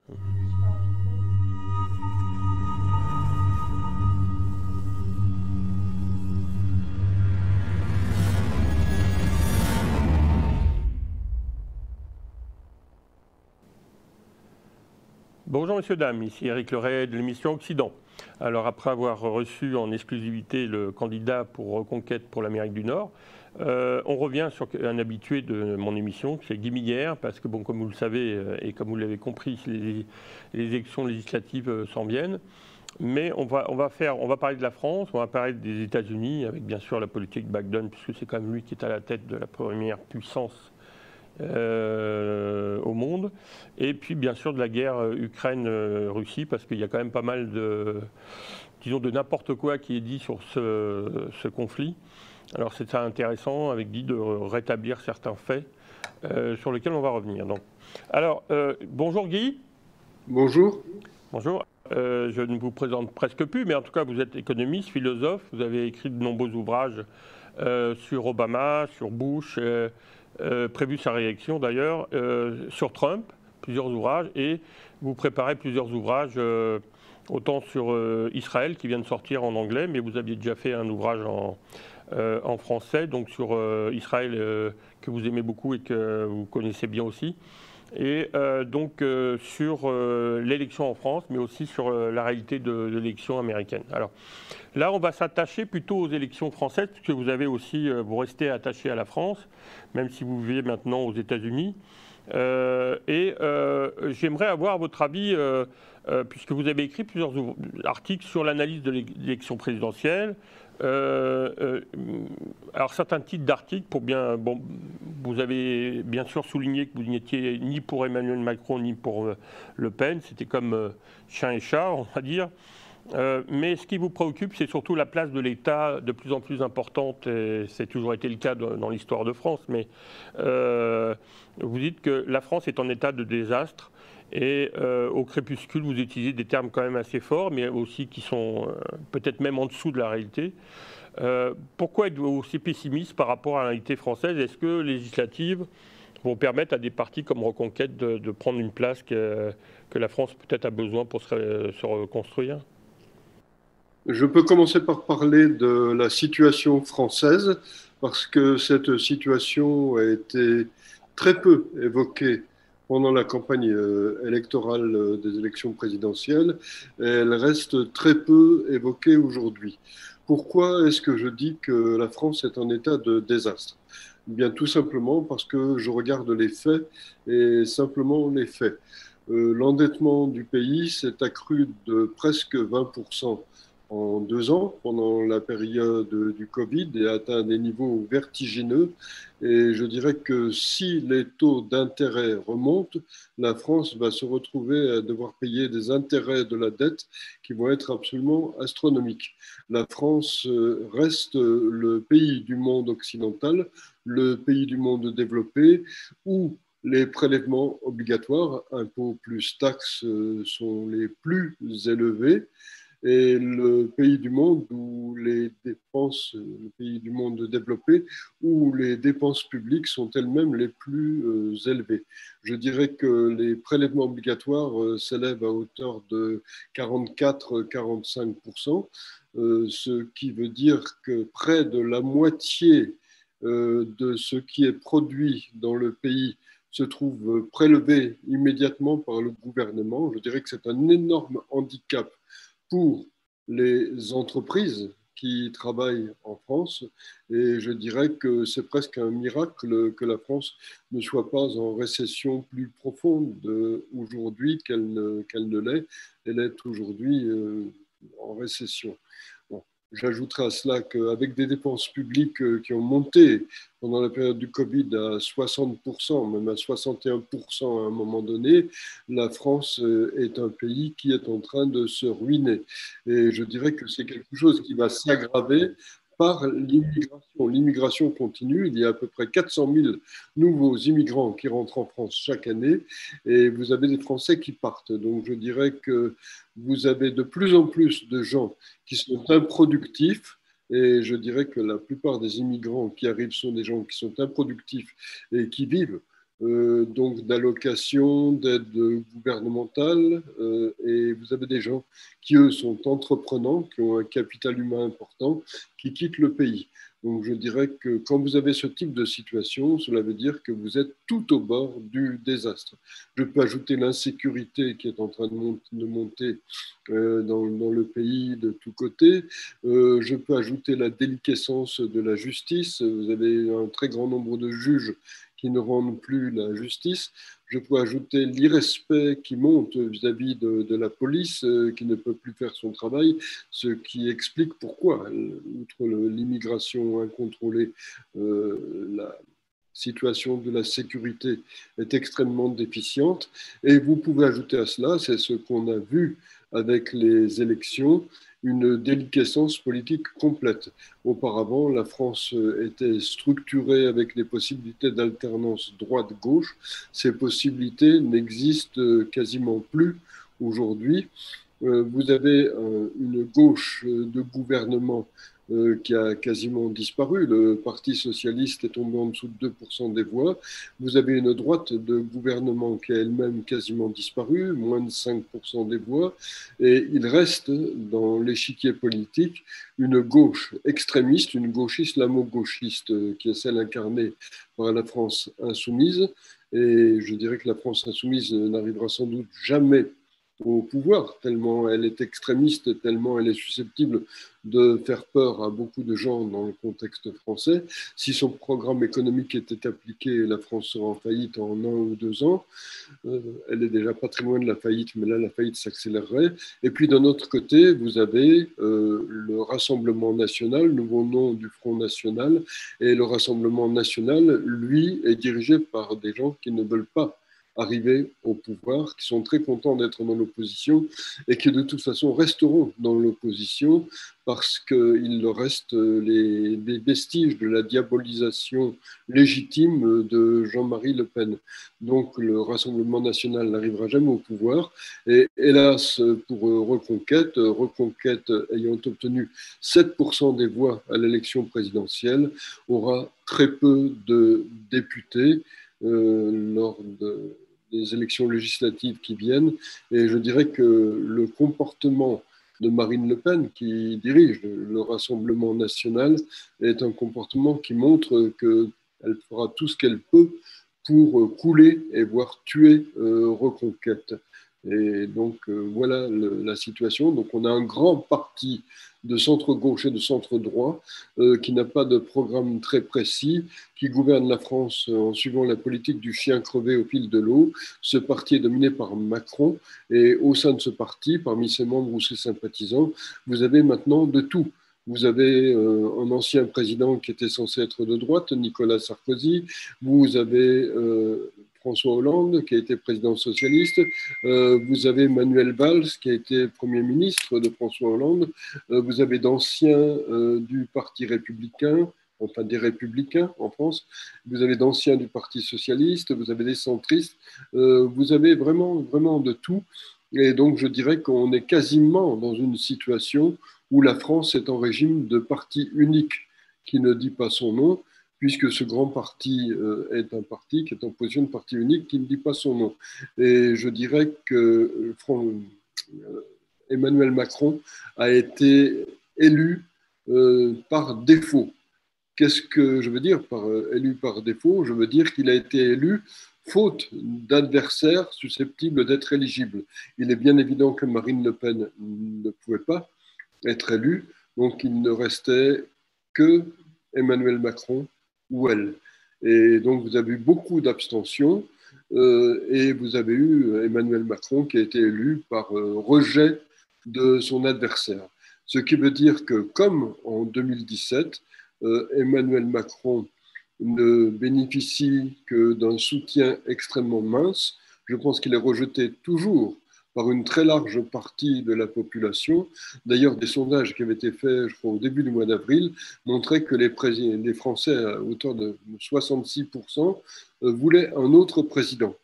Bonjour messieurs, dames, ici Éric Leray de l'émission Occident. Alors après avoir reçu en exclusivité le candidat pour Reconquête pour l'Amérique du Nord, on revient sur un habitué de mon émission, c'est Guy Miguère, parce que bon, comme vous le savez et comme vous l'avez compris, les élections législatives s'en viennent. Mais on va parler de la France, on va parler des États-Unis, avec bien sûr la politique Biden, puisque c'est quand même lui qui est à la tête de la première puissance au monde, et puis bien sûr de la guerre Ukraine-Russie, parce qu'il y a quand même pas mal de, disons, de n'importe quoi qui est dit sur ce conflit. Alors c'est ça intéressant avec Guy de rétablir certains faits sur lesquels on va revenir. Donc, alors, bonjour Guy. Bonjour. Bonjour. Je ne vous présente presque plus, mais en tout cas vous êtes économiste, philosophe, vous avez écrit de nombreux ouvrages sur Obama, sur Bush, prévu sa réélection d'ailleurs, sur Trump, plusieurs ouvrages, et vous préparez plusieurs ouvrages, autant sur Israël qui vient de sortir en anglais, mais vous aviez déjà fait un ouvrage en français, donc sur Israël que vous aimez beaucoup et que vous connaissez bien aussi, et donc sur l'élection en France, mais aussi sur la réalité de l'élection américaine. Alors là, on va s'attacher plutôt aux élections françaises, puisque vous avez aussi, vous restez attaché à la France, même si vous vivez maintenant aux États-Unis. J'aimerais avoir votre avis, puisque vous avez écrit plusieurs articles sur l'analyse de l'élection présidentielle. Alors certains titres d'articles, bon, vous avez bien sûr souligné que vous n'étiez ni pour Emmanuel Macron ni pour Le Pen, c'était comme chien et chat, on va dire. Mais ce qui vous préoccupe, c'est surtout la place de l'État de plus en plus importante, et c'est toujours été le cas dans l'histoire de France, mais vous dites que la France est en état de désastre, et au crépuscule, vous utilisez des termes quand même assez forts, mais aussi qui sont peut-être même en dessous de la réalité. Pourquoi êtes-vous aussi pessimiste par rapport à la réalité française? Est-ce que les législatives vont permettre à des partis comme Reconquête de prendre une place que la France peut-être a besoin pour se reconstruire? Je peux commencer par parler de la situation française, parce que cette situation a été très peu évoquée pendant la campagne électorale des élections présidentielles, et elle reste très peu évoquée aujourd'hui. Pourquoi est-ce que je dis que la France est en état de désastre? Bien, tout simplement parce que je regarde les faits, et simplement les faits. L'endettement du pays s'est accru de presque 20% en 2 ans, pendant la période du Covid, et a atteint des niveaux vertigineux. Et je dirais que si les taux d'intérêt remontent, la France va se retrouver à devoir payer des intérêts de la dette qui vont être absolument astronomiques. La France reste le pays du monde occidental, le pays du monde développé, où les prélèvements obligatoires, impôts plus taxes, sont les plus élevés, et le pays du monde où les dépenses, le pays du monde développé, où les dépenses publiques sont elles-mêmes les plus élevées. Je dirais que les prélèvements obligatoires s'élèvent à hauteur de 44-45%, ce qui veut dire que près de la moitié de ce qui est produit dans le pays se trouve prélevé immédiatement par le gouvernement. Je dirais que c'est un énorme handicap pour les entreprises qui travaillent en France, et je dirais que c'est presque un miracle que la France ne soit pas en récession plus profonde aujourd'hui qu'elle ne l'est. Elle est aujourd'hui en récession. Bon. J'ajouterai à cela qu'avec des dépenses publiques qui ont monté pendant la période du Covid à 60%, même à 61% à un moment donné, la France est un pays qui est en train de se ruiner. Et je dirais que c'est quelque chose qui va s'aggraver par l'immigration. L'immigration continue. Il y a à peu près 400 000 nouveaux immigrants qui rentrent en France chaque année, et vous avez des Français qui partent. Donc je dirais que vous avez de plus en plus de gens qui sont improductifs, et je dirais que la plupart des immigrants qui arrivent sont des gens qui sont improductifs et qui vivent donc d'allocations, d'aides gouvernementales, et vous avez des gens qui, eux, sont entreprenants, qui ont un capital humain important, qui quittent le pays. Donc je dirais que quand vous avez ce type de situation, cela veut dire que vous êtes tout au bord du désastre. Je peux ajouter l'insécurité qui est en train de monter dans le pays de tous côtés. Je peux ajouter la déliquescence de la justice. Vous avez un très grand nombre de juges qui ne rendent plus la justice. Je peux ajouter l'irrespect qui monte vis-à-vis de la police, qui ne peut plus faire son travail, ce qui explique pourquoi, outre l'immigration incontrôlée, la situation de la sécurité est extrêmement déficiente. Et vous pouvez ajouter à cela, c'est ce qu'on a vu avec les élections, une déliquescence politique complète. Auparavant, la France était structurée avec des possibilités d'alternance droite-gauche. Ces possibilités n'existent quasiment plus aujourd'hui. Vous avez une gauche de gouvernement qui a quasiment disparu. Le Parti socialiste est tombé en dessous de 2% des voix. Vous avez une droite de gouvernement qui a elle-même quasiment disparu, moins de 5% des voix. Et il reste dans l'échiquier politique une gauche extrémiste, une gauche islamo-gauchiste qui est celle incarnée par la France insoumise. Et je dirais que la France insoumise n'arrivera sans doute jamais au pouvoir, tellement elle est extrémiste, tellement elle est susceptible de faire peur à beaucoup de gens dans le contexte français. Si son programme économique était appliqué, la France serait en faillite en 1 ou 2 ans. Elle est déjà pas très loin de la faillite, mais là, la faillite s'accélérerait. Et puis, d'un autre côté, vous avez le Rassemblement national, nouveau nom du Front national. Et le Rassemblement national, lui, est dirigé par des gens qui ne veulent pas arriver au pouvoir, qui sont très contents d'être dans l'opposition et qui de toute façon resteront dans l'opposition parce qu'il leur reste les vestiges de la diabolisation légitime de Jean-Marie Le Pen. Donc le Rassemblement national n'arrivera jamais au pouvoir et hélas pour Reconquête, Reconquête ayant obtenu 7% des voix à l'élection présidentielle, aura très peu de députés lors des élections législatives qui viennent. Et je dirais que le comportement de Marine Le Pen, qui dirige le Rassemblement national, est un comportement qui montre qu'elle fera tout ce qu'elle peut pour couler et voire tuer Reconquête. Et donc voilà la situation. Donc on a un grand parti de centre-gauche et de centre-droit qui n'a pas de programme très précis, qui gouverne la France en suivant la politique du chien crevé au fil de l'eau. Ce parti est dominé par Macron et au sein de ce parti, parmi ses membres ou ses sympathisants, vous avez maintenant de tout. Vous avez un ancien président qui était censé être de droite, Nicolas Sarkozy. Vous avez François Hollande, qui a été président socialiste. Vous avez Manuel Valls, qui a été Premier ministre de François Hollande. Vous avez d'anciens du Parti républicain, enfin des républicains en France. Vous avez d'anciens du Parti socialiste. Vous avez des centristes. Vous avez vraiment, vraiment de tout. Et donc, je dirais qu'on est quasiment dans une situation où la France est en régime de parti unique qui ne dit pas son nom, puisque ce grand parti est un parti qui est en position de parti unique qui ne dit pas son nom. Et je dirais que Emmanuel Macron a été élu par défaut. Qu'est-ce que je veux dire par élu par défaut? Je veux dire qu'il a été élu faute d'adversaires susceptibles d'être éligibles. Il est bien évident que Marine Le Pen ne pouvait pas être élue, donc il ne restait que Emmanuel Macron ou elle. Et donc vous avez eu beaucoup d'abstentions et vous avez eu Emmanuel Macron qui a été élu par rejet de son adversaire. Ce qui veut dire que, comme en 2017, Emmanuel Macron ne bénéficie que d'un soutien extrêmement mince. Je pense qu'il est rejeté toujours par une très large partie de la population. D'ailleurs, des sondages qui avaient été faits, je crois, au début du mois d'avril, montraient que les Français, à hauteur de 66%, voulaient un autre président.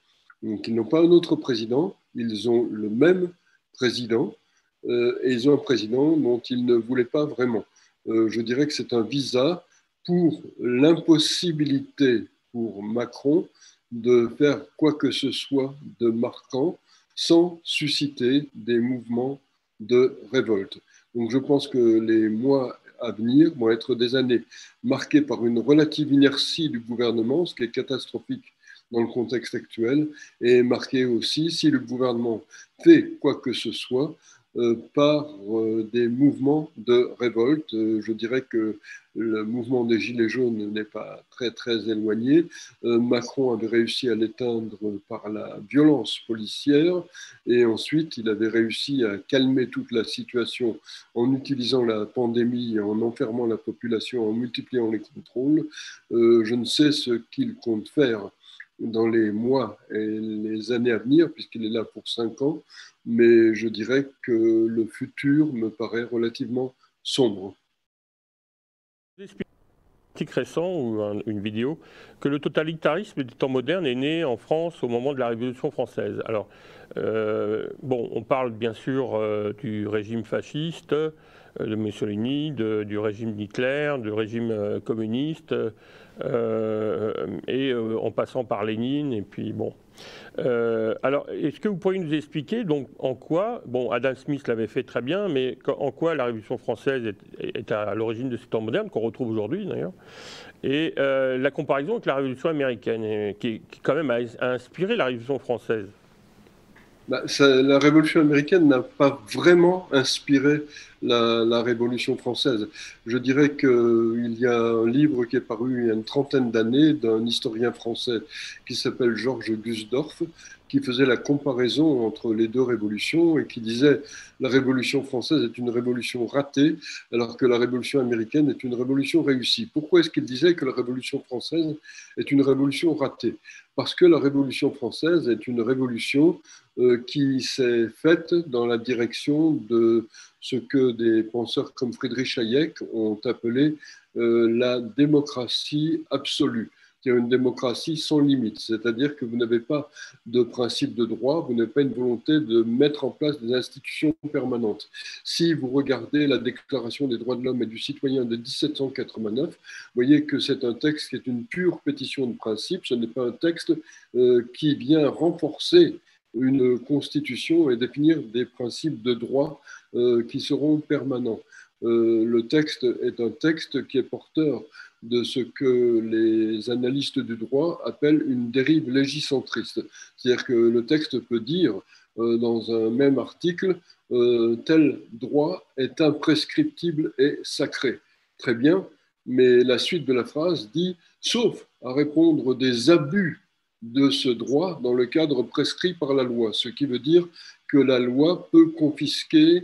Donc, ils n'ont pas un autre président, ils ont le même président, et ils ont un président dont ils ne voulaient pas vraiment. Je dirais que c'est un visa pour l'impossibilité pour Macron de faire quoi que ce soit de marquant sans susciter des mouvements de révolte. Donc je pense que les mois à venir vont être des années marquées par une relative inertie du gouvernement, ce qui est catastrophique dans le contexte actuel, et marquées aussi, si le gouvernement fait quoi que ce soit, par des mouvements de révolte. Je dirais que le mouvement des Gilets jaunes n'est pas très très éloigné. Macron avait réussi à l'éteindre par la violence policière et ensuite il avait réussi à calmer toute la situation en utilisant la pandémie, en enfermant la population, en multipliant les contrôles. Je ne sais ce qu'il compte faire dans les mois et les années à venir, puisqu'il est là pour 5 ans, mais je dirais que le futur me paraît relativement sombre. Article récent ou une vidéo que le totalitarisme des temps modernes est né en France au moment de la Révolution française. Alors, bon, on parle bien sûr du régime fasciste, de Mussolini, du régime d'Hitler, du régime communiste, et en passant par Lénine, et puis bon. Alors, est-ce que vous pourriez nous expliquer donc en quoi, bon, Adam Smith l'avait fait très bien, mais en quoi la Révolution française est à l'origine de ces temps modernes, qu'on retrouve aujourd'hui d'ailleurs, et la comparaison avec la Révolution américaine, qui quand même a inspiré la Révolution française? La Révolution américaine n'a pas vraiment inspiré la Révolution française. Je dirais qu'il y a un livre qui est paru il y a une trentaine d'années d'un historien français qui s'appelle Georges Gusdorf, qui faisait la comparaison entre les deux révolutions et qui disait la Révolution française est une révolution ratée alors que la Révolution américaine est une révolution réussie. Pourquoi est-ce qu'il disait que la Révolution française est une révolution ratée? Parce que la Révolution française est une révolution qui s'est faite dans la direction de ce que des penseurs comme Friedrich Hayek ont appelé la démocratie absolue, c'est-à-dire une démocratie sans limite, c'est-à-dire que vous n'avez pas de principe de droit, vous n'avez pas une volonté de mettre en place des institutions permanentes. Si vous regardez la Déclaration des droits de l'homme et du citoyen de 1789, vous voyez que c'est un texte qui est une pure pétition de principe, ce n'est pas un texte qui vient renforcer une constitution et définir des principes de droit qui seront permanents. Le texte est un texte qui est porteur de ce que les analystes du droit appellent une dérive légicentriste. C'est-à-dire que le texte peut dire dans un même article tel droit est imprescriptible et sacré. Très bien, mais la suite de la phrase dit sauf à répondre des abus de ce droit dans le cadre prescrit par la loi, ce qui veut dire que la loi peut confisquer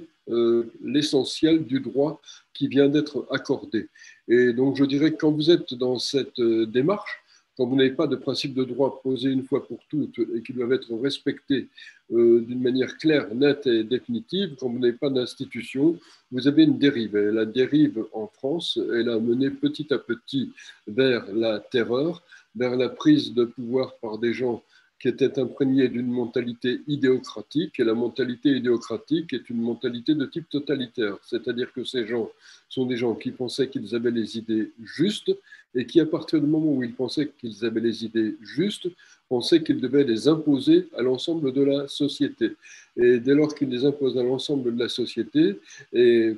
l'essentiel du droit qui vient d'être accordé. Et donc je dirais que quand vous êtes dans cette démarche, quand vous n'avez pas de principe de droit posé une fois pour toutes et qui doivent être respectés d'une manière claire, nette et définitive, quand vous n'avez pas d'institution, vous avez une dérive. Et la dérive en France, elle a mené petit à petit vers la terreur, vers la prise de pouvoir par des gens qui étaient imprégnés d'une mentalité idéocratique, et la mentalité idéocratique est une mentalité de type totalitaire, c'est-à-dire que ces gens sont des gens qui pensaient qu'ils avaient les idées justes, et qui, à partir du moment où ils pensaient qu'ils avaient les idées justes, pensaient qu'ils devaient les imposer à l'ensemble de la société. Et dès lors qu'ils les imposent à l'ensemble de la société, et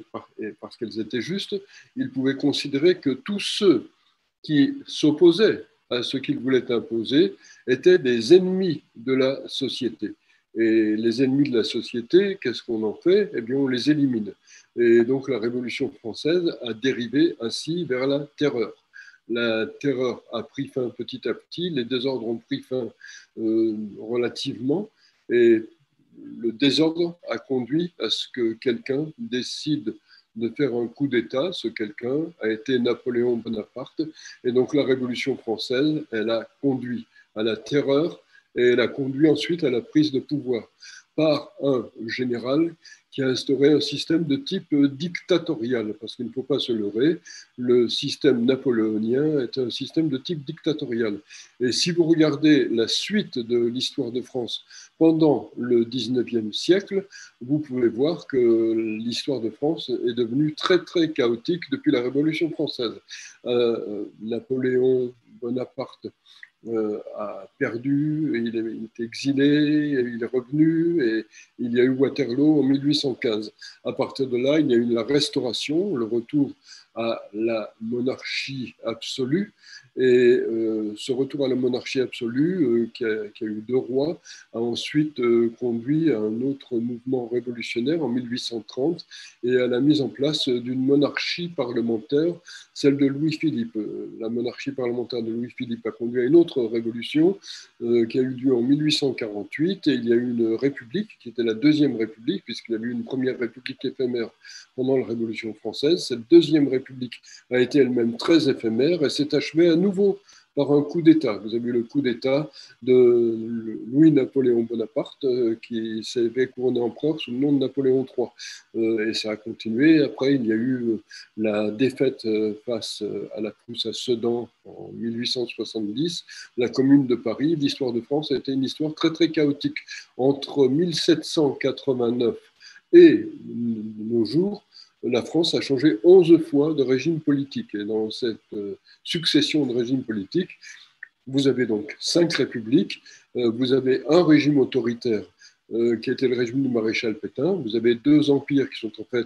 parce qu'elles étaient justes, ils pouvaient considérer que tous ceux qui s'opposaient à ce qu'ils voulaient imposer étaient des ennemis de la société. Et les ennemis de la société, qu'est-ce qu'on en fait? Eh bien, on les élimine. Et donc, la Révolution française a dérivé ainsi vers la terreur. La terreur a pris fin petit à petit, les désordres ont pris fin relativement, et le désordre a conduit à ce que quelqu'un décide de faire un coup d'État. Ce quelqu'un a été Napoléon Bonaparte. Et donc la Révolution française, elle a conduit à la terreur et elle a conduit ensuite à la prise de pouvoir par un général qui a instauré un système de type dictatorial, parce qu'il ne faut pas se leurrer, le système napoléonien est un système de type dictatorial. Et si vous regardez la suite de l'histoire de France pendant le 19e siècle, vous pouvez voir que l'histoire de France est devenue très très chaotique depuis la Révolution française. Napoléon Bonaparte a perdu, il est exilé, il est revenu, et il y a eu Waterloo en 1815. À partir de là, il y a eu la Restauration, le retour à la monarchie absolue. Et ce retour à la monarchie absolue, qui a eu deux rois, a ensuite conduit à un autre mouvement révolutionnaire en 1830 et à la mise en place d'une monarchie parlementaire, celle de Louis-Philippe. La monarchie parlementaire de Louis-Philippe a conduit à une autre révolution qui a eu lieu en 1848, et il y a eu une république qui était la deuxième république, puisqu'il y a eu une première république éphémère pendant la Révolution française. Cette deuxième république a été elle-même très éphémère et s'est achevée à nouveau par un coup d'État. Vous avez eu le coup d'État de Louis-Napoléon Bonaparte qui s'est fait couronner empereur sous le nom de Napoléon III. Et ça a continué. Après, il y a eu la défaite face à la Prusse à Sedan en 1870, la Commune de Paris. L'histoire de France a été une histoire très très chaotique. Entre 1789 et nos jours, la France a changé 11 fois de régime politique. Et dans cette succession de régimes politiques, vous avez donc 5 républiques, vous avez un régime autoritaire qui était le régime du maréchal Pétain, vous avez 2 empires qui sont en fait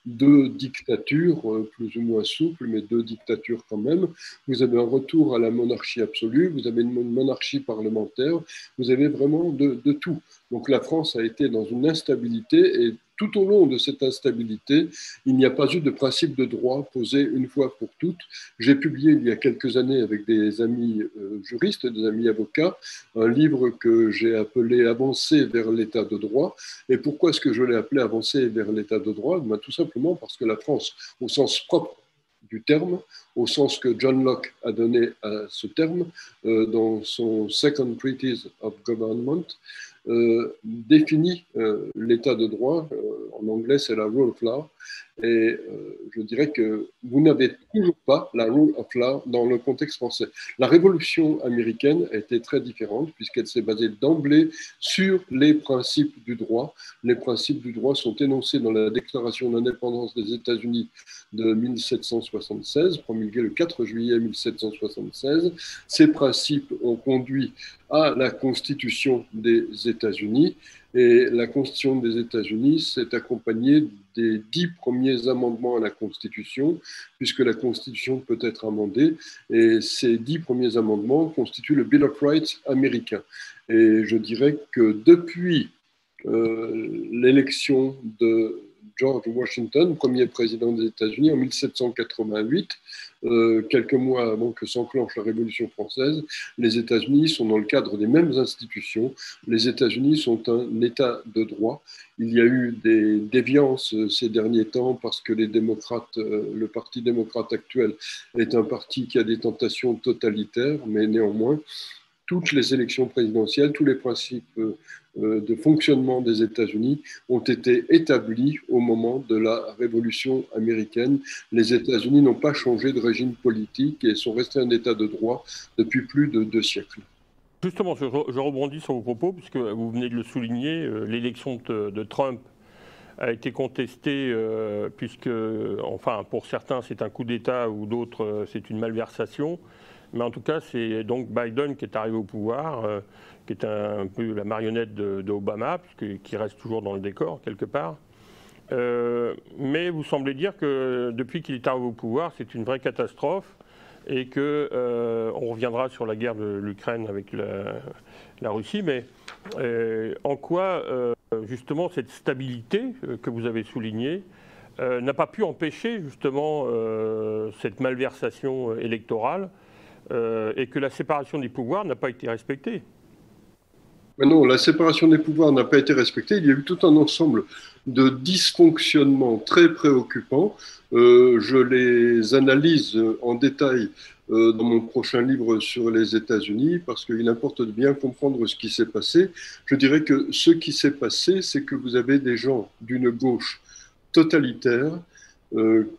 2 dictatures, plus ou moins souples, mais 2 dictatures quand même, vous avez un retour à la monarchie absolue, vous avez une monarchie parlementaire, vous avez vraiment de tout. Donc la France a été dans une instabilité, et tout au long de cette instabilité, il n'y a pas eu de principe de droit posé une fois pour toutes. J'ai publié il y a quelques années avec des amis juristes, des amis avocats, un livre que j'ai appelé Avancer vers l'état de droit. Et pourquoi est-ce que je l'ai appelé Avancer vers l'état de droit? Tout simplement parce que la France, au sens propre du terme, au sens que John Locke a donné à ce terme dans son Second Treatise of Government, définit l'état de droit. En anglais, c'est la rule of law. Et je dirais que vous n'avez toujours pas la rule of law dans le contexte français. La Révolution américaine a été très différente puisqu'elle s'est basée d'emblée sur les principes du droit. Les principes du droit sont énoncés dans la Déclaration d'indépendance des États-Unis de 1776, promulguée le 4 juillet 1776. Ces principes ont conduit à la Constitution des États-Unis. Et la Constitution des États-Unis s'est accompagnée des 10 premiers amendements à la Constitution, puisque la Constitution peut être amendée. Et ces 10 premiers amendements constituent le Bill of Rights américain. Et je dirais que depuis l'élection de George Washington, premier président des États-Unis en 1788, quelques mois avant que s'enclenche la Révolution française, les États-Unis sont dans le cadre des mêmes institutions. Les États-Unis sont un État de droit. Il y a eu des déviances ces derniers temps parce que les démocrates, le Parti démocrate actuel est un parti qui a des tentations totalitaires, mais néanmoins, toutes les élections présidentielles, tous les principes de fonctionnement des États-Unis ont été établis au moment de la Révolution américaine. Les États-Unis n'ont pas changé de régime politique et sont restés un État de droit depuis plus de 2 siècles. Justement, je rebondis sur vos propos, puisque vous venez de le souligner, l'élection de Trump a été contestée, puisque, enfin, pour certains, c'est un coup d'État, ou d'autres, c'est une malversation. Mais en tout cas, c'est donc Biden qui est arrivé au pouvoir, qui est un peu la marionnette d'Obama, qui reste toujours dans le décor, quelque part. Mais vous semblez dire que depuis qu'il est arrivé au pouvoir, c'est une vraie catastrophe, et qu'on reviendra sur la guerre de l'Ukraine avec la Russie. Mais en quoi, justement, cette stabilité que vous avez soulignée n'a pas pu empêcher, justement, cette malversation électorale, et que la séparation des pouvoirs n'a pas été respectée? Mais non, la séparation des pouvoirs n'a pas été respectée. Il y a eu tout un ensemble de dysfonctionnements très préoccupants. Je les analyse en détail dans mon prochain livre sur les États-Unis, parce qu'il importe de bien comprendre ce qui s'est passé. Je dirais que ce qui s'est passé, c'est que vous avez des gens d'une gauche totalitaire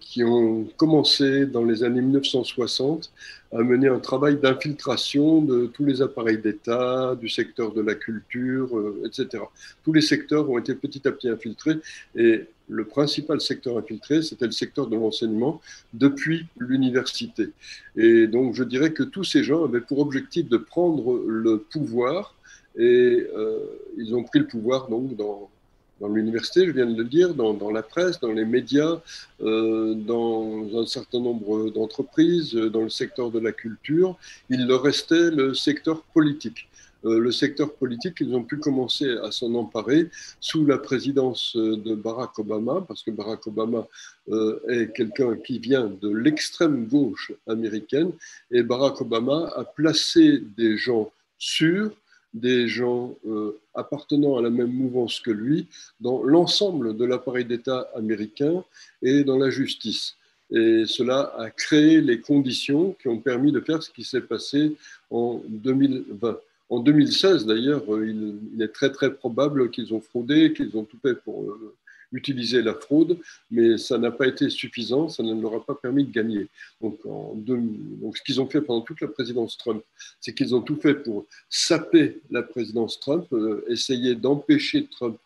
qui ont commencé dans les années 1960 à mener un travail d'infiltration de tous les appareils d'État, du secteur de la culture, etc. Tous les secteurs ont été petit à petit infiltrés et le principal secteur infiltré, c'était le secteur de l'enseignement depuis l'université. Et donc, je dirais que tous ces gens avaient pour objectif de prendre le pouvoir et ils ont pris le pouvoir donc dans l'université, je viens de le dire, dans la presse, dans les médias, dans un certain nombre d'entreprises, dans le secteur de la culture. Il leur restait le secteur politique. Le secteur politique, ils ont pu commencer à s'en emparer sous la présidence de Barack Obama, parce que Barack Obama est quelqu'un qui vient de l'extrême gauche américaine, et Barack Obama a placé des gens sûrs, des gens appartenant à la même mouvance que lui dans l'ensemble de l'appareil d'État américain et dans la justice. Et cela a créé les conditions qui ont permis de faire ce qui s'est passé en 2020. En 2016, d'ailleurs, il est très très probable qu'ils ont fraudé, qu'ils ont tout fait pour utiliser la fraude, mais ça n'a pas été suffisant, ça ne leur a pas permis de gagner. Donc, ce qu'ils ont fait pendant toute la présidence Trump, c'est qu'ils ont tout fait pour saper la présidence Trump, essayer d'empêcher Trump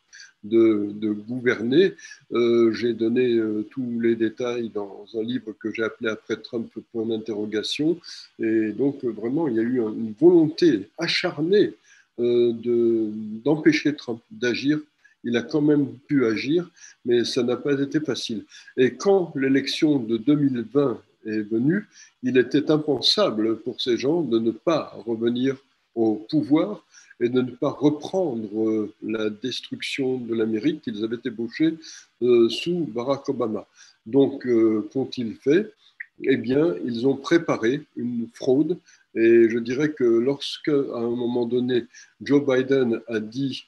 de gouverner. J'ai donné tous les détails dans un livre que j'ai appelé Après Trump, point d'interrogation. Et donc, vraiment, il y a eu une volonté acharnée d'empêcher Trump d'agir. Il a quand même pu agir, mais ça n'a pas été facile. Et quand l'élection de 2020 est venue, il était impensable pour ces gens de ne pas revenir au pouvoir et de ne pas reprendre la destruction de l'Amérique qu'ils avaient ébauchée sous Barack Obama. Donc, qu'ont-ils fait? Eh bien, ils ont préparé une fraude. Et je dirais que lorsque, à un moment donné, Joe Biden a dit,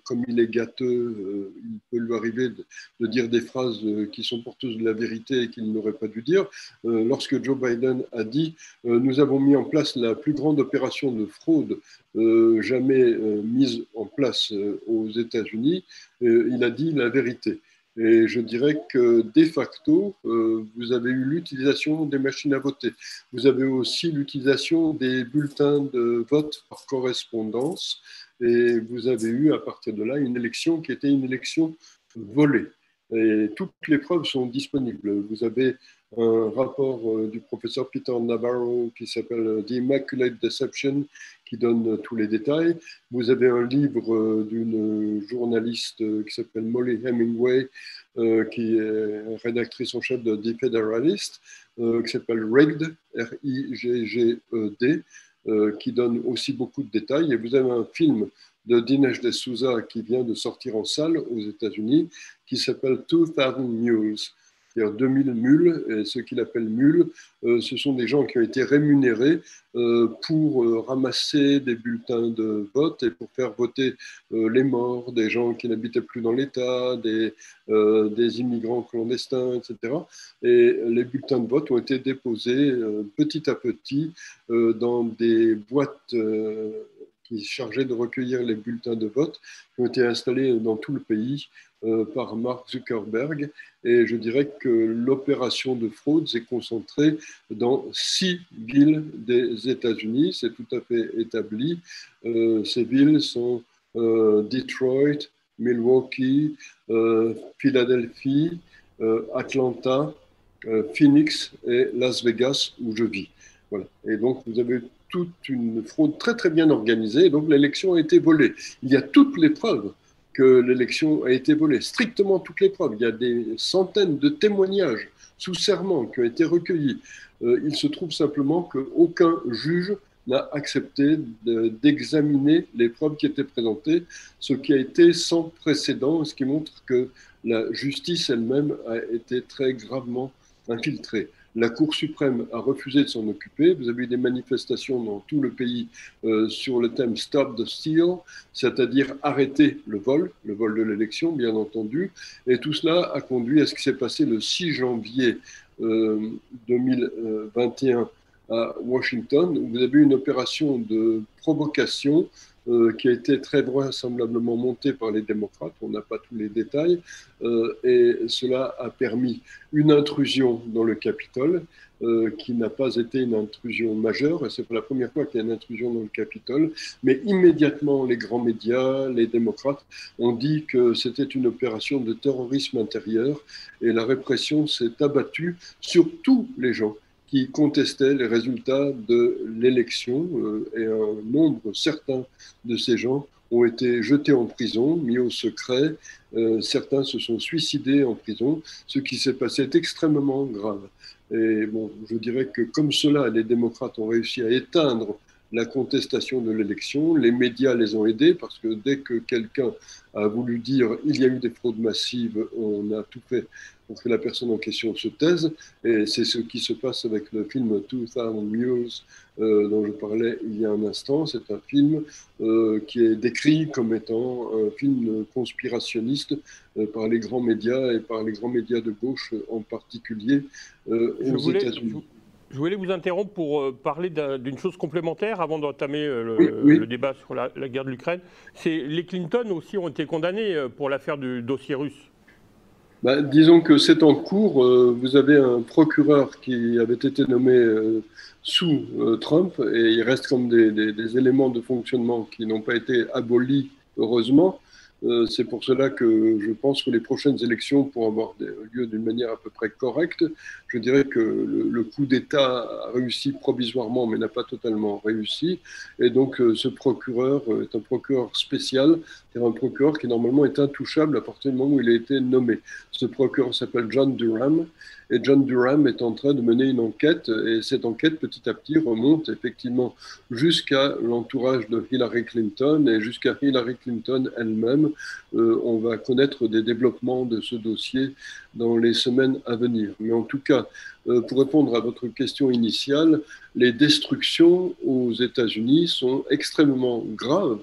comme il est gâteux, il peut lui arriver de dire des phrases qui sont porteuses de la vérité et qu'il n'aurait pas dû dire, lorsque Joe Biden a dit nous avons mis en place la plus grande opération de fraude jamais mise en place aux États-Unis, il a dit la vérité. Et je dirais que de facto, vous avez eu l'utilisation des machines à voter. Vous avez aussi l'utilisation des bulletins de vote par correspondance. Et vous avez eu à partir de là une élection qui était une élection volée. Et toutes les preuves sont disponibles. Vous avez un rapport du professeur Peter Navarro qui s'appelle The Immaculate Deception, qui donne tous les détails. Vous avez un livre d'une journaliste qui s'appelle Molly Hemingway, qui est rédactrice en chef de The Federalist, qui s'appelle Rigged, R-I-G-G-E-D, qui donne aussi beaucoup de détails. Et vous avez un film de Dinesh D'Souza qui vient de sortir en salle aux États-Unis, qui s'appelle 2000 Mules, c'est-à-dire 2000 mules. Et ce qu'il appelle mules, ce sont des gens qui ont été rémunérés pour ramasser des bulletins de vote et pour faire voter les morts, des gens qui n'habitaient plus dans l'État, des immigrants clandestins, etc. Et les bulletins de vote ont été déposés petit à petit dans des boîtes qui chargeaient de recueillir les bulletins de vote, qui ont été installés dans tout le pays par Mark Zuckerberg. Et je dirais que l'opération de fraude s'est concentrée dans 6 villes des États-Unis. C'est tout à fait établi. Ces villes sont Detroit, Milwaukee, Philadelphie, Atlanta, Phoenix et Las Vegas, où je vis. Voilà. Et donc, vous avez toute une fraude très, très bien organisée. Et donc, l'élection a été volée. Il y a toutes les preuves que l'élection a été volée, strictement toutes les preuves. Il y a des centaines de témoignages sous serment qui ont été recueillis. Il se trouve simplement qu'aucun juge n'a accepté d'examiner les preuves qui étaient présentées, ce qui a été sans précédent, ce qui montre que la justice elle-même a été très gravement infiltrée. La Cour suprême a refusé de s'en occuper. Vous avez eu des manifestations dans tout le pays sur le thème Stop the Steal, c'est-à-dire arrêter le vol de l'élection, bien entendu. Et tout cela a conduit à ce qui s'est passé le 6 janvier 2021 à Washington, où vous avez eu une opération de provocation qui a été très vraisemblablement monté par les démocrates. On n'a pas tous les détails. Et cela a permis une intrusion dans le Capitole qui n'a pas été une intrusion majeure. Et c'est pour la première fois qu'il y a une intrusion dans le Capitole. Mais immédiatement, les grands médias, les démocrates ont dit que c'était une opération de terrorisme intérieur et la répression s'est abattue sur tous les gens qui contestaient les résultats de l'élection et un nombre certain de ces gens ont été jetés en prison, mis au secret. Certains se sont suicidés en prison. Ce qui s'est passé est extrêmement grave. Et bon, je dirais que comme cela, les démocrates ont réussi à éteindre la contestation de l'élection. Les médias les ont aidés parce que dès que quelqu'un a voulu dire il y a eu des fraudes massives, on a tout fait pour que la personne en question se taise. Et c'est ce qui se passe avec le film 2000 Years dont je parlais il y a un instant. C'est un film qui est décrit comme étant un film conspirationniste par les grands médias et par les grands médias de gauche en particulier aux États-Unis. Je voulais vous interrompre pour parler d'une chose complémentaire avant d'entamer oui. le débat sur la guerre de l'Ukraine. Les Clinton aussi ont été condamnés pour l'affaire du dossier russe. Disons que c'est en cours. Vous avez un procureur qui avait été nommé sous Trump et il reste comme des éléments de fonctionnement qui n'ont pas été abolis, heureusement. C'est pour cela que je pense que les prochaines élections pourront avoir lieu d'une manière à peu près correcte. Je dirais que le coup d'État a réussi provisoirement, mais n'a pas totalement réussi. Et donc, ce procureur est un procureur spécial, c'est-à-dire un procureur qui normalement est intouchable à partir du moment où il a été nommé. Ce procureur s'appelle John Durham. Et John Durham est en train de mener une enquête, et cette enquête, petit à petit, remonte effectivement jusqu'à l'entourage de Hillary Clinton et jusqu'à Hillary Clinton elle-même. On va connaître des développements de ce dossier dans les semaines à venir. Mais en tout cas, pour répondre à votre question initiale, les destructions aux États-Unis sont extrêmement graves.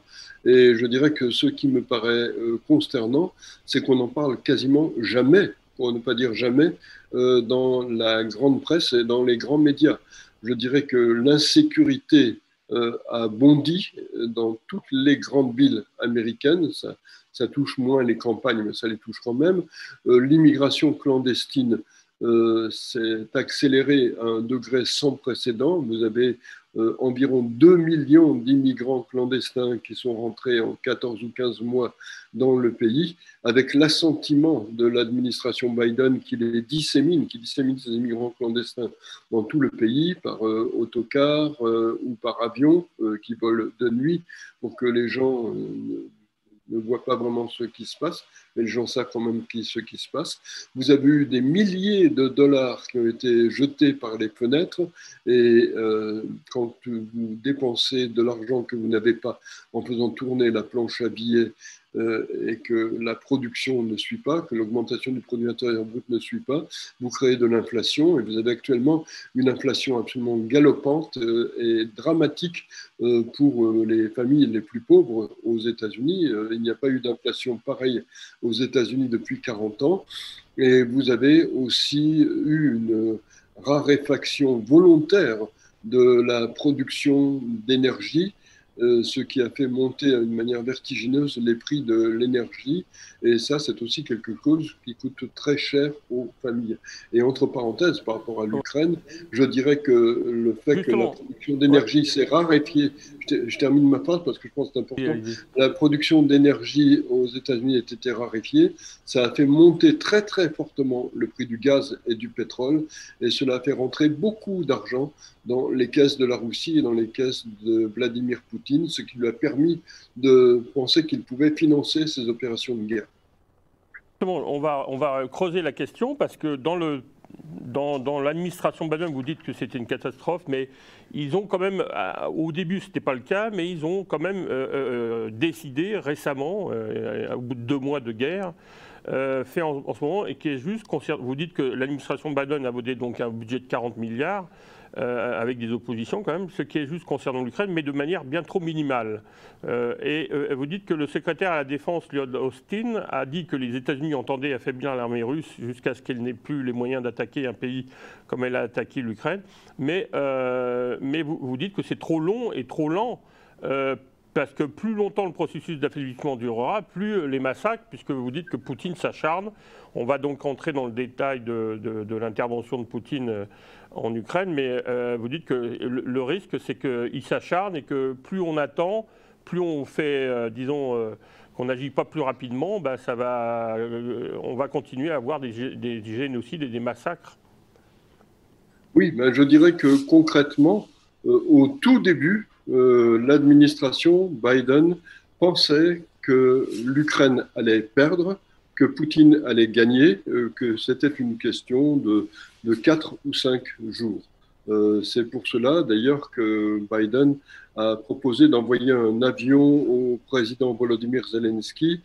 Et je dirais que ce qui me paraît consternant, c'est qu'on n'en parle quasiment jamais, pour ne pas dire jamais, dans la grande presse et dans les grands médias. Je dirais que l'insécurité a bondi dans toutes les grandes villes américaines. Ça touche moins les campagnes, mais ça les touche quand même. L'immigration clandestine s'est accélérée à un degré sans précédent. Vous avez environ 2 millions d'immigrants clandestins qui sont rentrés en 14 ou 15 mois dans le pays, avec l'assentiment de l'administration Biden qui dissémine ces immigrants clandestins dans tout le pays par autocar ou par avion qui volent de nuit pour que les gens ne voient pas vraiment ce qui se passe, mais les gens savent quand même ce qui se passe. Vous avez eu des milliers de dollars qui ont été jetés par les fenêtres et quand vous dépensez de l'argent que vous n'avez pas en faisant tourner la planche à billets et que la production ne suit pas, que l'augmentation du produit intérieur brut ne suit pas, vous créez de l'inflation et vous avez actuellement une inflation absolument galopante et dramatique pour les familles les plus pauvres aux États-Unis. Il n'y a pas eu d'inflation pareille aux États-Unis depuis 40 ans. Et vous avez aussi eu une raréfaction volontaire de la production d'énergie, ce qui a fait monter d'une manière vertigineuse les prix de l'énergie. Et ça, c'est aussi quelque chose qui coûte très cher aux familles. Et entre parenthèses, par rapport à l'Ukraine, je dirais que le fait que la production d'énergie s'est raréfiée, je termine ma phrase parce que je pense que c'est important, la production d'énergie aux États-Unis a été raréfiée, ça a fait monter très très fortement le prix du gaz et du pétrole, et cela a fait rentrer beaucoup d'argent dans les caisses de la Russie et dans les caisses de Vladimir Poutine, ce qui lui a permis de penser qu'il pouvait financer ces opérations de guerre. On va creuser la question parce que dans l'administration Biden, vous dites que c'était une catastrophe, mais ils ont quand même, au début ce n'était pas le cas, mais ils ont quand même décidé récemment, au bout de 2 mois de guerre, fait en ce moment, et qui est juste, vous dites que l'administration Biden a voté donc un budget de 40 milliards, avec des oppositions quand même, ce qui est juste concernant l'Ukraine, mais de manière bien trop minimale. Et vous dites que le secrétaire à la Défense, Lloyd Austin, a dit que les États-Unis entendaient affaiblir l'armée russe jusqu'à ce qu'elle n'ait plus les moyens d'attaquer un pays comme elle a attaqué l'Ukraine. Mais vous dites que c'est trop long et trop lent parce que plus longtemps le processus d'affaiblissement durera, plus les massacres, puisque vous dites que Poutine s'acharne. On va donc entrer dans le détail de l'intervention de Poutine en Ukraine, mais vous dites que le risque, c'est qu'il s'acharne et que plus on attend, plus on fait, disons, qu'on n'agit pas plus rapidement, ben on va continuer à avoir des génocides et des massacres. Oui, ben je dirais que concrètement, au tout début, l'administration Biden pensait que l'Ukraine allait perdre, que Poutine allait gagner, que c'était une question de 4 ou 5 jours. C'est pour cela d'ailleurs que Biden a proposé d'envoyer un avion au président Volodymyr Zelensky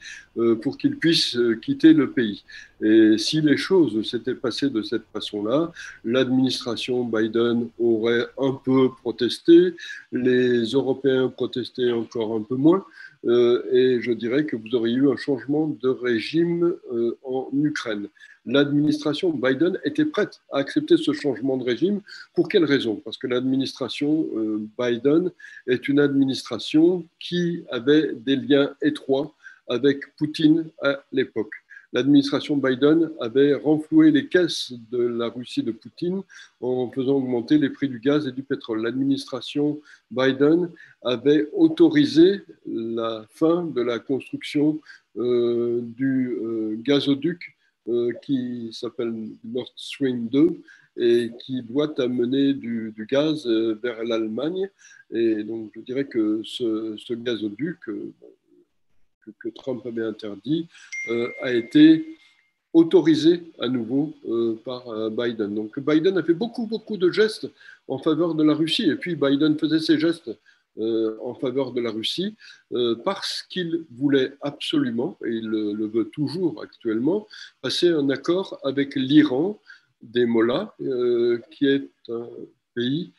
pour qu'il puisse quitter le pays. Et si les choses s'étaient passées de cette façon-là, l'administration Biden aurait un peu protesté, les Européens protestaient encore un peu moins, et je dirais que vous auriez eu un changement de régime en Ukraine. L'administration Biden était prête à accepter ce changement de régime. Pour quelle raison? Parce que l'administration Biden est une administration qui avait des liens étroits avec Poutine à l'époque. L'administration Biden avait renfloué les caisses de la Russie de Poutine en faisant augmenter les prix du gaz et du pétrole. L'administration Biden avait autorisé la fin de la construction du gazoduc qui s'appelle Nord Stream 2 et qui doit amener du gaz vers l'Allemagne. Et donc, je dirais que ce gazoduc que Trump avait interdit a été autorisé à nouveau par Biden. Donc, Biden a fait beaucoup de gestes en faveur de la Russie. Et puis, Biden faisait ses gestes en faveur de la Russie parce qu'il voulait absolument, et il le veut toujours actuellement, passer un accord avec l'Iran des Mollahs, qui est un pays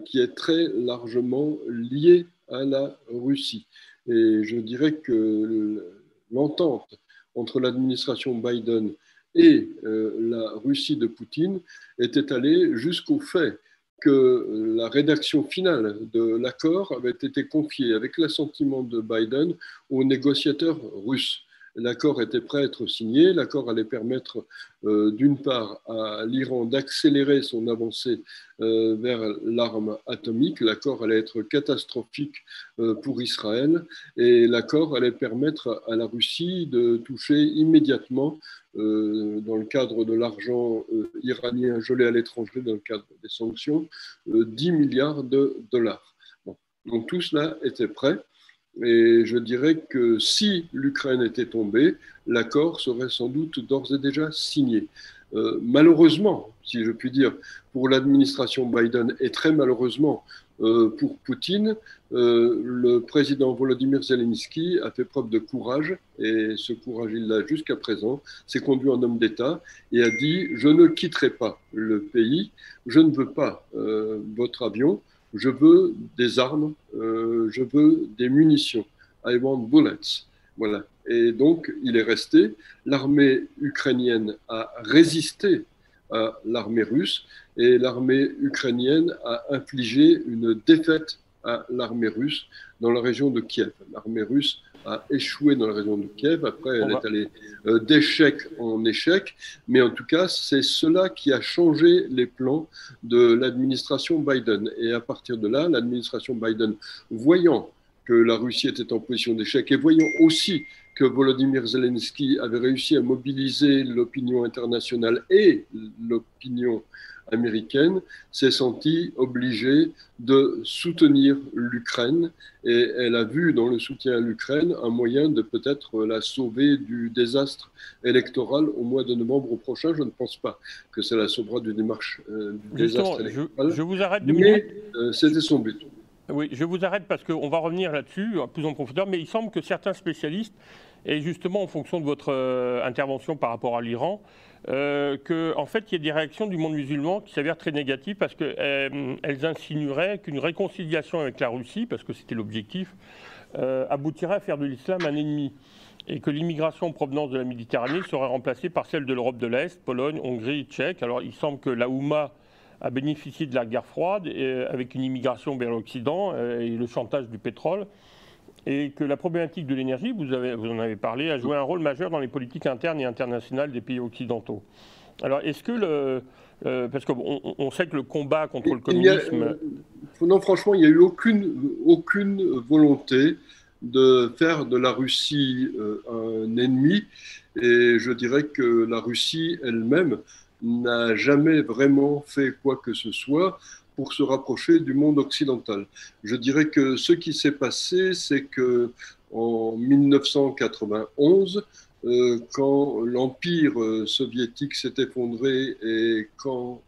qui est très largement lié à la Russie. Et je dirais que l'entente entre l'administration Biden et la Russie de Poutine était allée jusqu'au fait que la rédaction finale de l'accord avait été confiée avec l'assentiment de Biden aux négociateurs russes. L'accord était prêt à être signé. L'accord allait permettre, d'une part, à l'Iran d'accélérer son avancée vers l'arme atomique. L'accord allait être catastrophique pour Israël. Et l'accord allait permettre à la Russie de toucher immédiatement, dans le cadre de l'argent iranien gelé à l'étranger, dans le cadre des sanctions, 10 milliards de dollars. Bon. Donc tout cela était prêt. Et je dirais que si l'Ukraine était tombée, l'accord serait sans doute d'ores et déjà signé. Malheureusement, si je puis dire, pour l'administration Biden et très malheureusement pour Poutine, le président Volodymyr Zelensky a fait preuve de courage, et ce courage, il l'a jusqu'à présent, s'est conduit en homme d'État et a dit « Je ne quitterai pas le pays, je ne veux pas votre avion, je veux des armes, je veux des munitions. I want bullets. » Voilà. Et donc, il est resté. L'armée ukrainienne a résisté à l'armée russe et l'armée ukrainienne a infligé une défaite à l'armée russe dans la région de Kiev. L'armée russe a échoué dans la région de Kiev. Après, elle est allée d'échec en échec. Mais en tout cas, c'est cela qui a changé les plans de l'administration Biden. Et à partir de là, l'administration Biden, voyant que la Russie était en position d'échec et voyant aussi que Volodymyr Zelensky avait réussi à mobiliser l'opinion internationale et l'opinion américaine, s'est sentie obligée de soutenir l'Ukraine, et elle a vu dans le soutien à l'Ukraine un moyen de peut-être la sauver du désastre électoral au mois de novembre prochain. Je ne pense pas que ça la sauvera du désastre électoral. Je vous arrête mais c'était son but. Oui, je vous arrête parce qu'on va revenir là-dessus plus en profondeur, mais il semble que certains spécialistes, et justement en fonction de votre intervention par rapport à l'Iran, qu'en fait, il y a des réactions du monde musulman qui s'avèrent très négatives parce qu'elles insinueraient qu'une réconciliation avec la Russie, parce que c'était l'objectif, aboutirait à faire de l'islam un ennemi, et que l'immigration en provenance de la Méditerranée serait remplacée par celle de l'Europe de l'Est, Pologne, Hongrie, Tchèque. Alors il semble que la Oumma a bénéficié de la guerre froide avec une immigration vers l'Occident et le chantage du pétrole. et que la problématique de l'énergie, vous en avez parlé, a joué un rôle majeur dans les politiques internes et internationales des pays occidentaux. Alors, est-ce que parce qu'on sait que le combat contre le communisme... Non, franchement, il n'y a eu aucune volonté de faire de la Russie un ennemi. Et je dirais que la Russie elle-même n'a jamais vraiment fait quoi que ce soit pour se rapprocher du monde occidental. Je dirais que ce qui s'est passé, c'est que en 1991, quand l'Empire soviétique s'est effondré et quand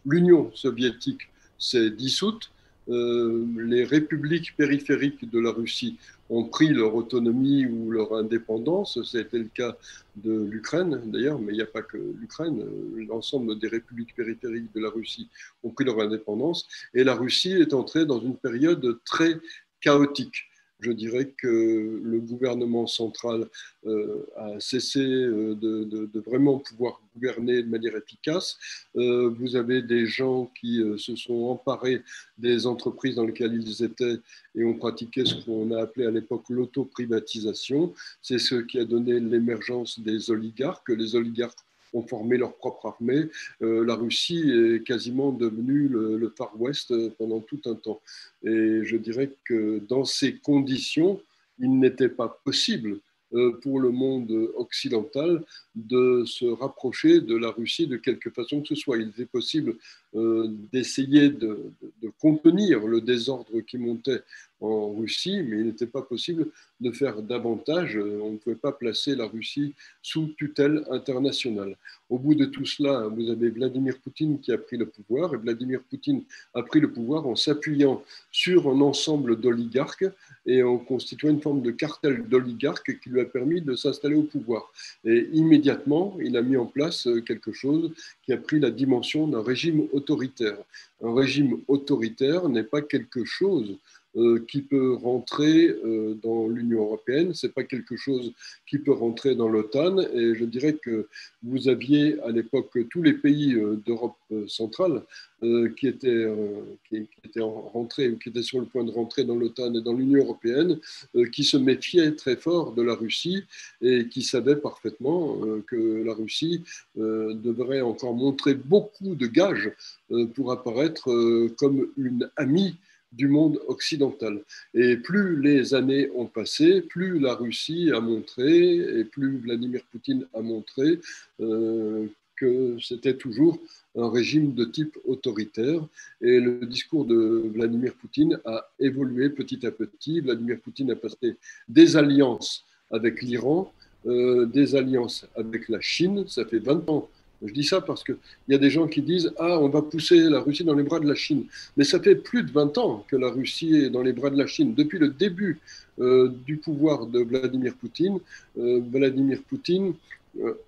l'Union soviétique s'est dissoute, les républiques périphériques de la Russie ont pris leur autonomie ou leur indépendance. C'était le cas de l'Ukraine d'ailleurs, mais il n'y a pas que l'Ukraine. L'ensemble des républiques périphériques de la Russie ont pris leur indépendance et la Russie est entrée dans une période très chaotique. Je dirais que le gouvernement central a cessé de vraiment pouvoir gouverner de manière efficace. Vous avez des gens qui se sont emparés des entreprises dans lesquelles ils étaient et ont pratiqué ce qu'on a appelé à l'époque l'autoprivatisation. C'est ce qui a donné l'émergence des oligarques. Les oligarques ont formé leur propre armée. La Russie est quasiment devenue le Far West pendant tout un temps. Et je dirais que dans ces conditions, il n'était pas possible pour le monde occidental de se rapprocher de la Russie de quelque façon que ce soit. Il était possible d'essayer de contenir le désordre qui montait en Russie, mais il n'était pas possible de faire davantage. On ne pouvait pas placer la Russie sous tutelle internationale. Au bout de tout cela, vous avez Vladimir Poutine qui a pris le pouvoir, et Vladimir Poutine a pris le pouvoir en s'appuyant sur un ensemble d'oligarques et en constituant une forme de cartel d'oligarques qui lui a permis de s'installer au pouvoir. Et immédiatement, il a mis en place quelque chose qui a pris la dimension d'un régime autoritaire. Un régime autoritaire n'est pas quelque chose qui peut rentrer dans l'Union européenne, c'est pas quelque chose qui peut rentrer dans l'OTAN. Et je dirais que vous aviez à l'époque tous les pays d'Europe centrale qui étaient rentrés ou qui étaient sur le point de rentrer dans l'OTAN et dans l'Union européenne, qui se méfiaient très fort de la Russie et qui savaient parfaitement que la Russie devrait encore montrer beaucoup de gages pour apparaître comme une amie du monde occidental. Et plus les années ont passé, plus la Russie a montré, et plus Vladimir Poutine a montré que c'était toujours un régime de type autoritaire. Et le discours de Vladimir Poutine a évolué petit à petit. Vladimir Poutine a passé des alliances avec l'Iran, des alliances avec la Chine. Ça fait 20 ans. Je dis ça parce qu'il y a des gens qui disent « Ah, on va pousser la Russie dans les bras de la Chine ». Mais ça fait plus de 20 ans que la Russie est dans les bras de la Chine. Depuis le début du pouvoir de Vladimir Poutine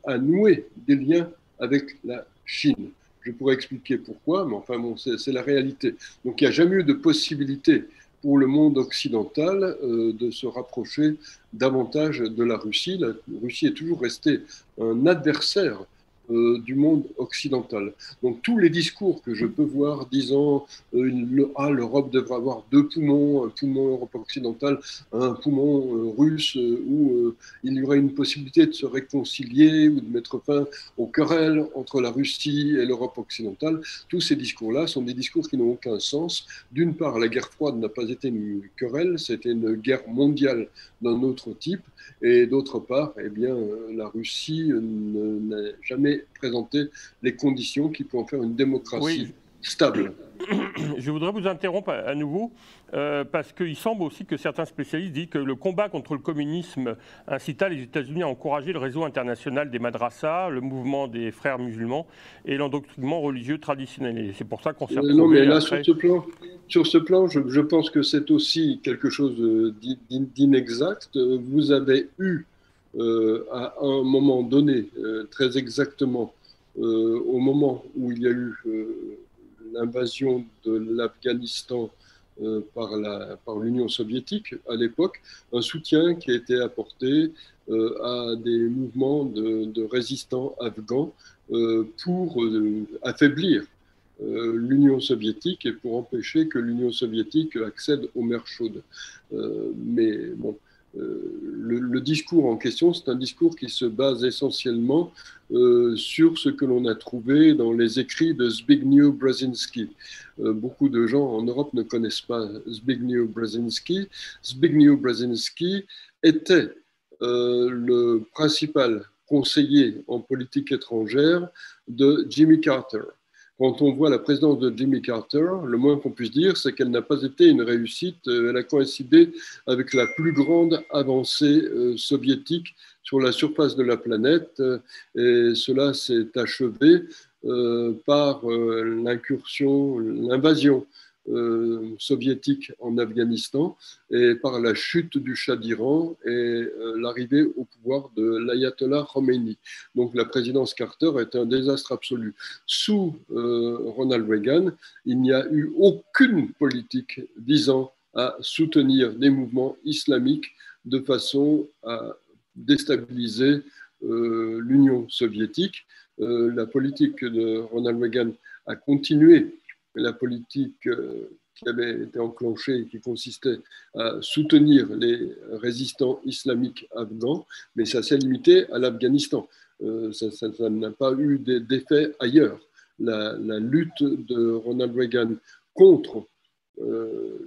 a noué des liens avec la Chine. Je pourrais expliquer pourquoi, mais enfin bon, c'est la réalité. Donc il n'y a jamais eu de possibilité pour le monde occidental de se rapprocher davantage de la Russie. La Russie est toujours restée un adversaire du monde occidental. Donc tous les discours que je peux voir disant l'Europe devrait avoir deux poumons, un poumon Europe occidentale, un poumon russe, où il y aurait une possibilité de se réconcilier ou de mettre fin aux querelles entre la Russie et l'Europe occidentale, tous ces discours-là sont des discours qui n'ont aucun sens. D'une part, la guerre froide n'a pas été une querelle, c'était une guerre mondiale d'un autre type, et d'autre part, eh bien, la Russie n'a jamais présenter les conditions qui pourront faire une démocratie stable. Je voudrais vous interrompre à nouveau, parce qu'il semble aussi que certains spécialistes disent que le combat contre le communisme incita les États-Unis à encourager le réseau international des madrassas, le mouvement des frères musulmans et l'endoctrinement religieux traditionnel. Et c'est pour ça qu'on s'est retrouvé non, mais là, après... sur ce plan, je pense que c'est aussi quelque chose d'inexact. Vous avez eu à un moment donné, très exactement, au moment où il y a eu l'invasion de l'Afghanistan par l'Union soviétique à l'époque, un soutien qui a été apporté à des mouvements de résistants afghans pour affaiblir l'Union soviétique et pour empêcher que l'Union soviétique accède aux mers chaudes. Mais bon, le discours en question, c'est un discours qui se base essentiellement sur ce que l'on a trouvé dans les écrits de Zbigniew Brzezinski. Beaucoup de gens en Europe ne connaissent pas Zbigniew Brzezinski. Zbigniew Brzezinski était le principal conseiller en politique étrangère de Jimmy Carter. Quand on voit la présidence de Jimmy Carter, le moins qu'on puisse dire, c'est qu'elle n'a pas été une réussite. Elle a coïncidé avec la plus grande avancée soviétique sur la surface de la planète. Et cela s'est achevé par l'incursion, l'invasion soviétique en Afghanistan et par la chute du Shah d'Iran et l'arrivée au pouvoir de l'ayatollah Khomeini. Donc la présidence Carter est un désastre absolu. Sous Ronald Reagan, il n'y a eu aucune politique visant à soutenir des mouvements islamiques de façon à déstabiliser l'Union soviétique. La politique de Ronald Reagan a continué la politique qui avait été enclenchée et qui consistait à soutenir les résistants islamiques afghans, mais ça s'est limité à l'Afghanistan. Ça n'a pas eu d'effet ailleurs. La lutte de Ronald Reagan contre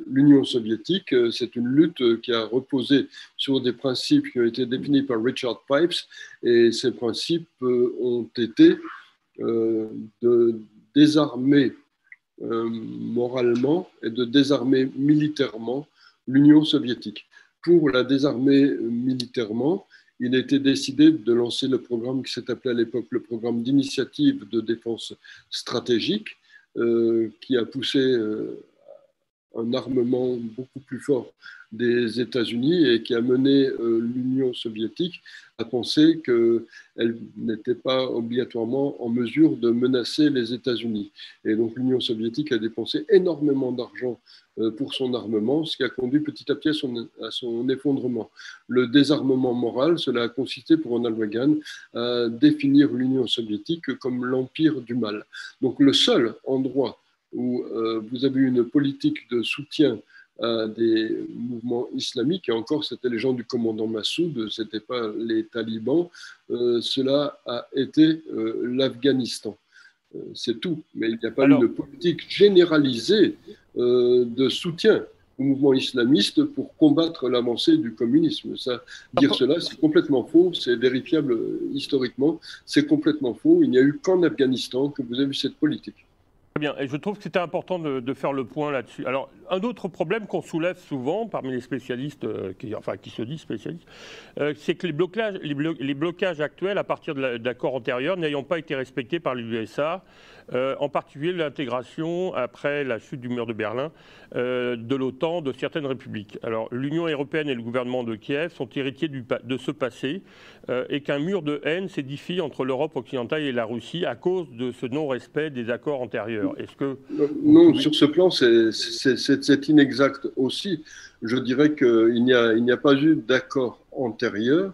l'Union soviétique, c'est une lutte qui a reposé sur des principes qui ont été définis par Richard Pipes, et ces principes ont été de désarmer moralement et de désarmer militairement l'Union soviétique. Pour la désarmer militairement, il a été décidé de lancer le programme qui s'est appelé à l'époque le programme d'initiative de défense stratégique, qui a poussé un armement beaucoup plus fort des États-Unis et qui a mené l'Union soviétique à penser qu'elle n'était pas obligatoirement en mesure de menacer les États-Unis. Et donc l'Union soviétique a dépensé énormément d'argent pour son armement, ce qui a conduit petit à petit à son effondrement. Le désarmement moral, cela a consisté pour Ronald Reagan à définir l'Union soviétique comme l'empire du mal. Donc le seul endroit où vous avez une politique de soutien à des mouvements islamiques, et encore c'était les gens du commandant Massoud, ce n'était pas les talibans, cela a été l'Afghanistan. C'est tout, mais il n'y a pas eu de politique généralisée de soutien au mouvement islamiste pour combattre l'avancée du communisme. Dire cela, c'est complètement faux, c'est vérifiable historiquement, c'est complètement faux. Il n'y a eu qu'en Afghanistan que vous avez vu cette politique. Très bien, et je trouve que c'était important de faire le point là-dessus. Alors, un autre problème qu'on soulève souvent parmi les spécialistes, qui se disent spécialistes, c'est que les blocages actuels à partir d'accords antérieurs n'ayant pas été respectés par les USA, en particulier l'intégration, après la chute du mur de Berlin, de l'OTAN de certaines républiques. Alors, l'Union européenne et le gouvernement de Kiev sont héritiers de ce passé et qu'un mur de haine s'édifie entre l'Europe occidentale et la Russie à cause de ce non-respect des accords antérieurs. Est-ce que non, sur ce plan, c'est inexact aussi. Je dirais qu'il n'y a pas eu d'accord antérieur.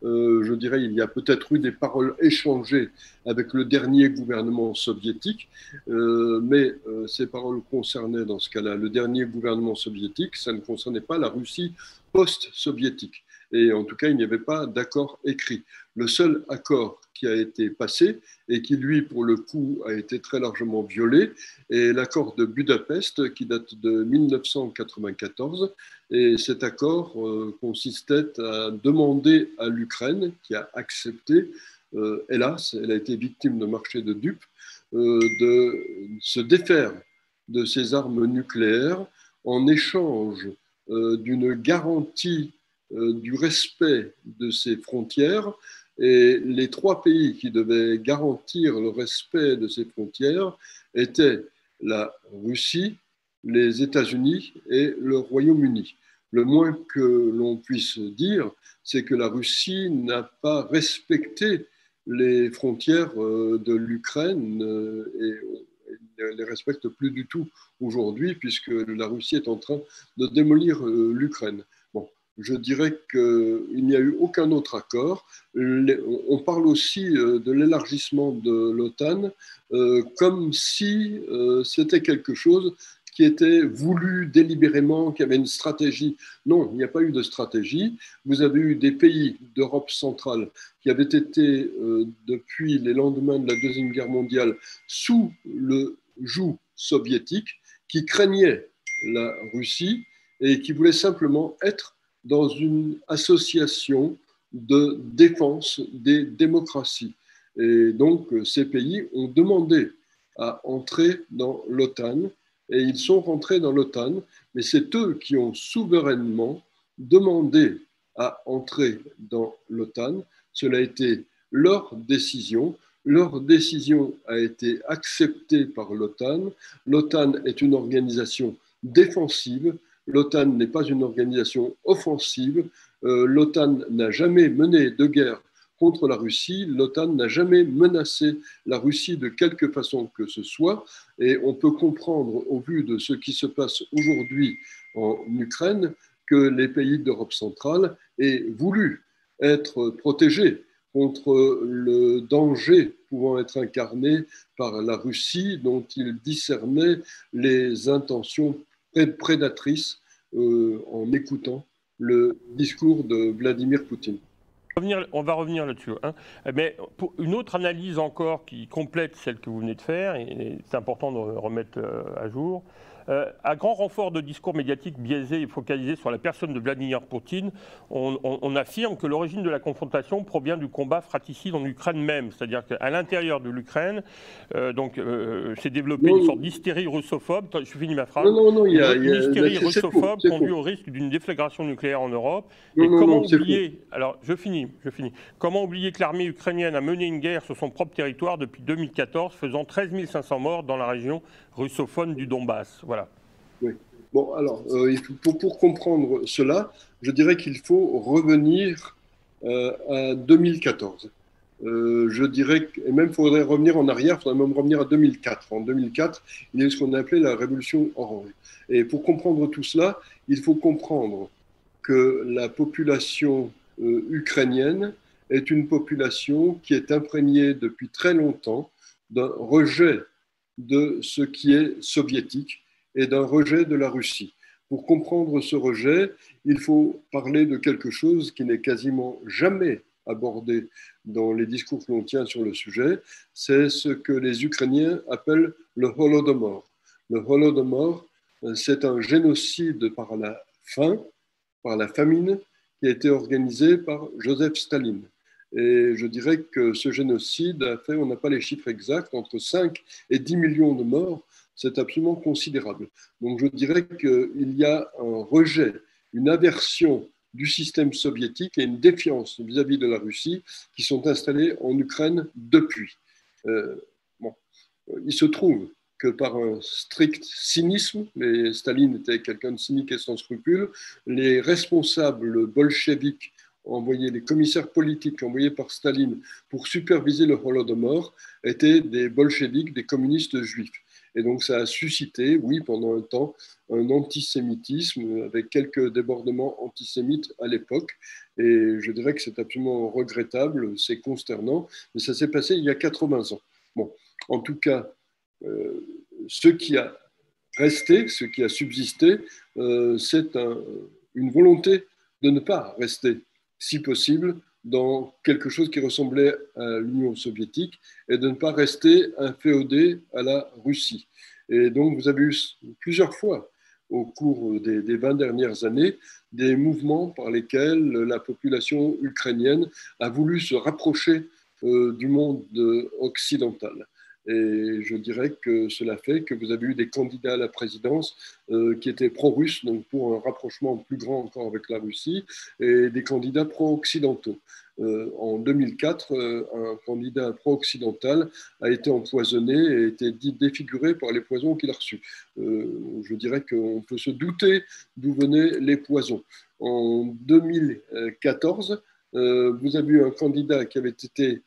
Je dirais qu'il y a peut-être eu des paroles échangées avec le dernier gouvernement soviétique, mais ces paroles concernaient dans ce cas-là le dernier gouvernement soviétique, ça ne concernait pas la Russie post-soviétique. Et en tout cas, il n'y avait pas d'accord écrit. Le seul accord qui a été passé et qui, lui, pour le coup, a été très largement violé, est l'accord de Budapest qui date de 1994. Et cet accord consistait à demander à l'Ukraine, qui a accepté, hélas, elle a été victime de marché de dupes, de se défaire de ses armes nucléaires en échange d'une garantie du respect de ses frontières. Et les trois pays qui devaient garantir le respect de ces frontières étaient la Russie, les États-Unis et le Royaume-Uni. Le moins que l'on puisse dire, c'est que la Russie n'a pas respecté les frontières de l'Ukraine et ne les respecte plus du tout aujourd'hui, puisque la Russie est en train de démolir l'Ukraine. Bon. Je dirais qu'il n'y a eu aucun autre accord. On parle aussi de l'élargissement de l'OTAN comme si c'était quelque chose qui était voulu délibérément, qui avait une stratégie. Non, il n'y a pas eu de stratégie. Vous avez eu des pays d'Europe centrale qui avaient été, depuis les lendemains de la Deuxième Guerre mondiale, sous le joug soviétique, qui craignaient la Russie et qui voulaient simplement être dans une association de défense des démocraties. Et donc, ces pays ont demandé à entrer dans l'OTAN et ils sont rentrés dans l'OTAN, mais c'est eux qui ont souverainement demandé à entrer dans l'OTAN. Cela a été leur décision. Leur décision a été acceptée par l'OTAN. L'OTAN est une organisation défensive. L'OTAN n'est pas une organisation offensive. L'OTAN n'a jamais mené de guerre contre la Russie. L'OTAN n'a jamais menacé la Russie de quelque façon que ce soit. Et on peut comprendre, au vu de ce qui se passe aujourd'hui en Ukraine, que les pays d'Europe centrale aient voulu être protégés contre le danger pouvant être incarné par la Russie, dont ils discernaient les intentions prédatrices en écoutant le discours de Vladimir Poutine. On va revenir là-dessus. Hein. Mais pour une autre analyse encore qui complète celle que vous venez de faire, et c'est important de remettre à jour, à grand renfort de discours médiatiques biaisés et focalisés sur la personne de Vladimir Poutine, on affirme que l'origine de la confrontation provient du combat fratricide en Ukraine même. C'est-à-dire qu'à l'intérieur de l'Ukraine, s'est développée une sorte d'hystérie russophobe. Je finis ma phrase. Non, une hystérie russophobe conduit au risque d'une déflagration nucléaire en Europe. Comment oublier... Alors, je finis. Comment oublier que l'armée ukrainienne a mené une guerre sur son propre territoire depuis 2014, faisant 13 500 morts dans la région russophone du Donbass. Voilà. Oui. Bon, alors, pour comprendre cela, je dirais qu'il faut revenir à 2014. Je dirais, et même il faudrait revenir en arrière, il faudrait même revenir à 2004. En 2004, il y a eu ce qu'on appelait la révolution orange. Et pour comprendre tout cela, il faut comprendre que la population ukrainienne est une population qui est imprégnée depuis très longtemps d'un rejet de ce qui est soviétique et d'un rejet de la Russie. Pour comprendre ce rejet, il faut parler de quelque chose qui n'est quasiment jamais abordé dans les discours que l'on tient sur le sujet, c'est ce que les Ukrainiens appellent le Holodomor. Le Holodomor, c'est un génocide par la faim, par la famine, qui a été organisé par Joseph Staline. Et je dirais que ce génocide a fait, on n'a pas les chiffres exacts, entre 5 et 10 millions de morts, c'est absolument considérable. Donc je dirais qu'il y a un rejet, une aversion du système soviétique et une défiance vis-à-vis de la Russie qui sont installés en Ukraine depuis. Il se trouve que par un strict cynisme, Staline était quelqu'un de cynique et sans scrupules, les responsables bolcheviques envoyés, les commissaires politiques envoyés par Staline pour superviser le Holodomor étaient des bolcheviques, des communistes juifs. Et donc ça a suscité, oui, pendant un temps, un antisémitisme avec quelques débordements antisémites à l'époque. Et je dirais que c'est absolument regrettable, c'est consternant, mais ça s'est passé il y a 80 ans. Bon, en tout cas, ce qui a resté, ce qui a subsisté, c'est une volonté de ne pas rester, si possible, dans quelque chose qui ressemblait à l'Union soviétique et de ne pas rester inféodé à la Russie. Et donc, vous avez eu plusieurs fois au cours des 20 dernières années des mouvements par lesquels la population ukrainienne a voulu se rapprocher du monde occidental. Et je dirais que cela fait que vous avez eu des candidats à la présidence qui étaient pro-russes, donc pour un rapprochement plus grand encore avec la Russie, et des candidats pro-occidentaux. En 2004, un candidat pro-occidental a été empoisonné et a été dit défiguré par les poisons qu'il a reçus. Je dirais qu'on peut se douter d'où venaient les poisons. En 2014, vous avez eu un candidat qui avait été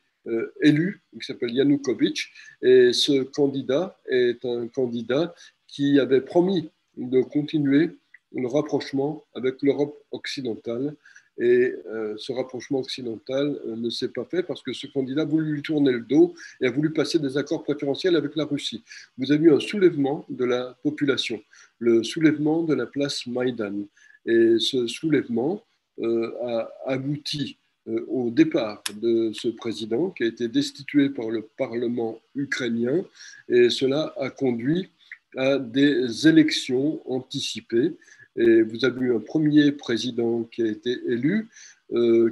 élu, qui s'appelle Yanukovych, et ce candidat est un candidat qui avait promis de continuer le rapprochement avec l'Europe occidentale. Et ce rapprochement occidental ne s'est pas fait parce que ce candidat a voulu lui tourner le dos et a voulu passer des accords préférentiels avec la Russie. Vous avez eu un soulèvement de la population, le soulèvement de la place Maïdan. Et ce soulèvement a abouti au départ de ce président qui a été destitué par le Parlement ukrainien, et cela a conduit à des élections anticipées. Et vous avez eu un premier président qui a été élu,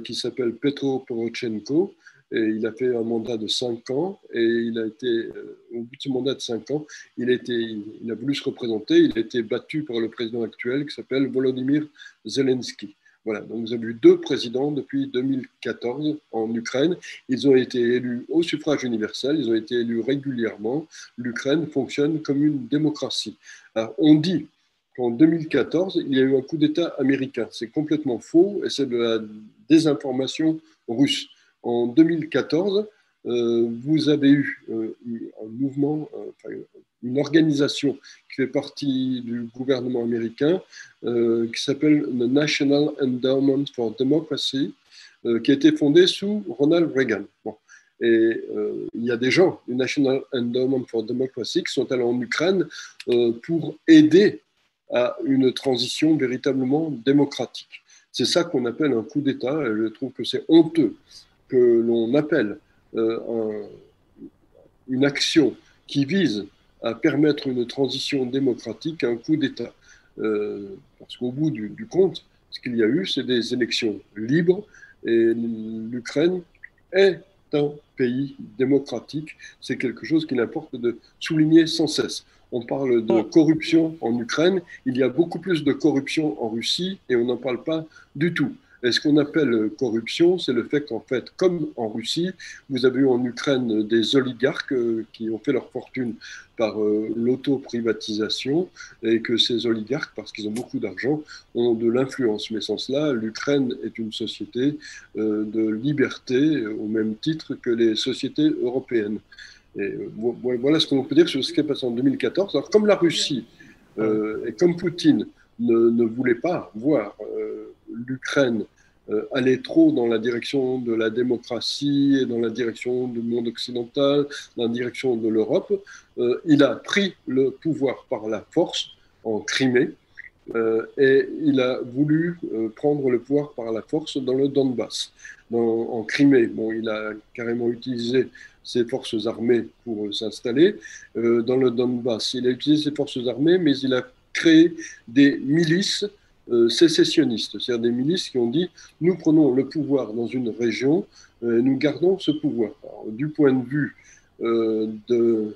qui s'appelle Petro Poroshenko, et il a fait un mandat de 5 ans, et il a été, au bout de ce mandat de 5 ans, il a voulu se représenter, il a été battu par le président actuel qui s'appelle Volodymyr Zelensky. Voilà, donc vous avez eu 2 présidents depuis 2014 en Ukraine. Ils ont été élus au suffrage universel, ils ont été élus régulièrement. L'Ukraine fonctionne comme une démocratie. Alors, on dit qu'en 2014, il y a eu un coup d'État américain. C'est complètement faux et c'est de la désinformation russe. En 2014, vous avez eu un mouvement, une organisation qui fait partie du gouvernement américain, qui s'appelle the National Endowment for Democracy, qui a été fondée sous Ronald Reagan. Bon. Et il y a des gens du National Endowment for Democracy qui sont allés en Ukraine pour aider à une transition véritablement démocratique. C'est ça qu'on appelle un coup d'État, et je trouve que c'est honteux que l'on appelle une action qui vise à permettre une transition démocratique à un coup d'État. Parce qu'au bout du compte, ce qu'il y a eu, c'est des élections libres, et l'Ukraine est un pays démocratique. C'est quelque chose qu'il importe de souligner sans cesse. On parle de corruption en Ukraine, il y a beaucoup plus de corruption en Russie et on n'en parle pas du tout. Et ce qu'on appelle corruption, c'est le fait qu'en fait, comme en Russie, vous avez eu en Ukraine des oligarques qui ont fait leur fortune par l'auto-privatisation, et que ces oligarques, parce qu'ils ont beaucoup d'argent, ont de l'influence. Mais sans cela, l'Ukraine est une société de liberté au même titre que les sociétés européennes. Et voilà ce qu'on peut dire sur ce qui est passé en 2014. Alors, comme la Russie et comme Poutine ne voulaient pas voir l'Ukraine aller trop dans la direction de la démocratie et dans la direction du monde occidental, dans la direction de l'Europe, il a pris le pouvoir par la force en Crimée et il a voulu prendre le pouvoir par la force dans le Donbass, en Crimée. Bon, il a carrément utilisé ses forces armées pour s'installer dans le Donbass. Il a utilisé ses forces armées, mais il a créé des milices sécessionnistes, c'est-à-dire des milices qui ont dit « nous prenons le pouvoir dans une région, nous gardons ce pouvoir ». Du point de vue de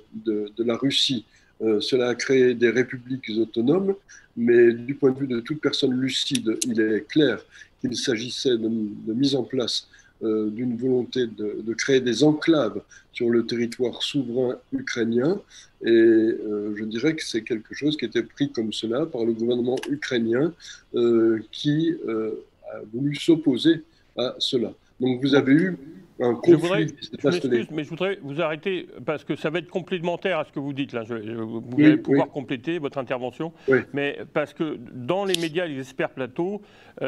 la Russie, cela a créé des républiques autonomes, mais du point de vue de toute personne lucide, il est clair qu'il s'agissait de mise en place d'une volonté de créer des enclaves sur le territoire souverain ukrainien. Et je dirais que c'est quelque chose qui était pris comme cela par le gouvernement ukrainien qui a voulu s'opposer à cela. Donc vous avez eu un conflit. Mais je voudrais vous arrêter parce que ça va être complémentaire à ce que vous dites là. Vous allez pouvoir compléter votre intervention, mais parce que dans les médias, les experts plateaux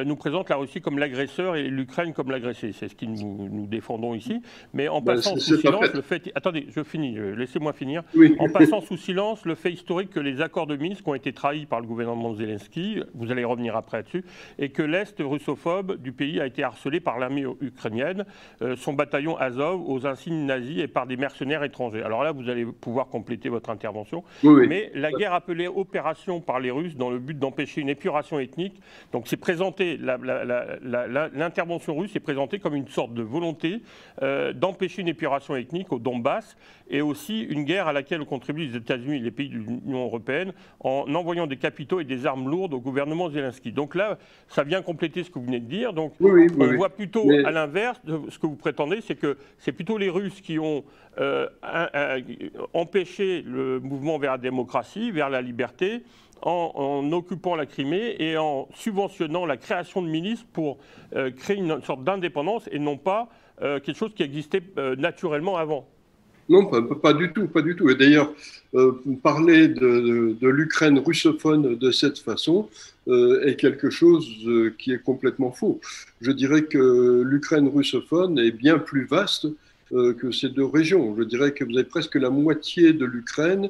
nous présentent la Russie comme l'agresseur et l'Ukraine comme l'agressée. C'est ce que nous défendons ici. Mais en passant sous silence le fait... Attendez, je finis, laissez-moi finir. En passant sous silence le fait historique que les accords de Minsk ont été trahis par le gouvernement de Zelensky, vous allez revenir après là-dessus, et que l'Est russophobe du pays a été harcelé par l'armée ukrainienne, son bataillon Azov aux insignes nazis et par des mercenaires étrangers. Alors là, vous allez pouvoir compléter votre intervention. Mais la guerre appelée opération par les Russes dans le but d'empêcher une épuration ethnique, donc c'est présenté, l'intervention russe est présentée comme une sorte de volonté d'empêcher une épuration ethnique au Donbass et aussi une guerre à laquelle contribuent les États-Unis et les pays de l'Union européenne en envoyant des capitaux et des armes lourdes au gouvernement Zelensky. Donc là, ça vient compléter ce que vous venez de dire. Donc on voit plutôt à l'inverse de ce que vous prétendez, c'est que c'est plutôt les Russes qui ont empêché le mouvement vers la démocratie, vers la liberté, en occupant la Crimée et en subventionnant la création de milices pour créer une sorte d'indépendance et non pas quelque chose qui existait naturellement avant. Non, pas du tout, pas du tout. Et d'ailleurs, parler de l'Ukraine russophone de cette façon est quelque chose qui est complètement faux. Je dirais que l'Ukraine russophone est bien plus vaste que ces deux régions. Je dirais que vous avez presque la moitié de l'Ukraine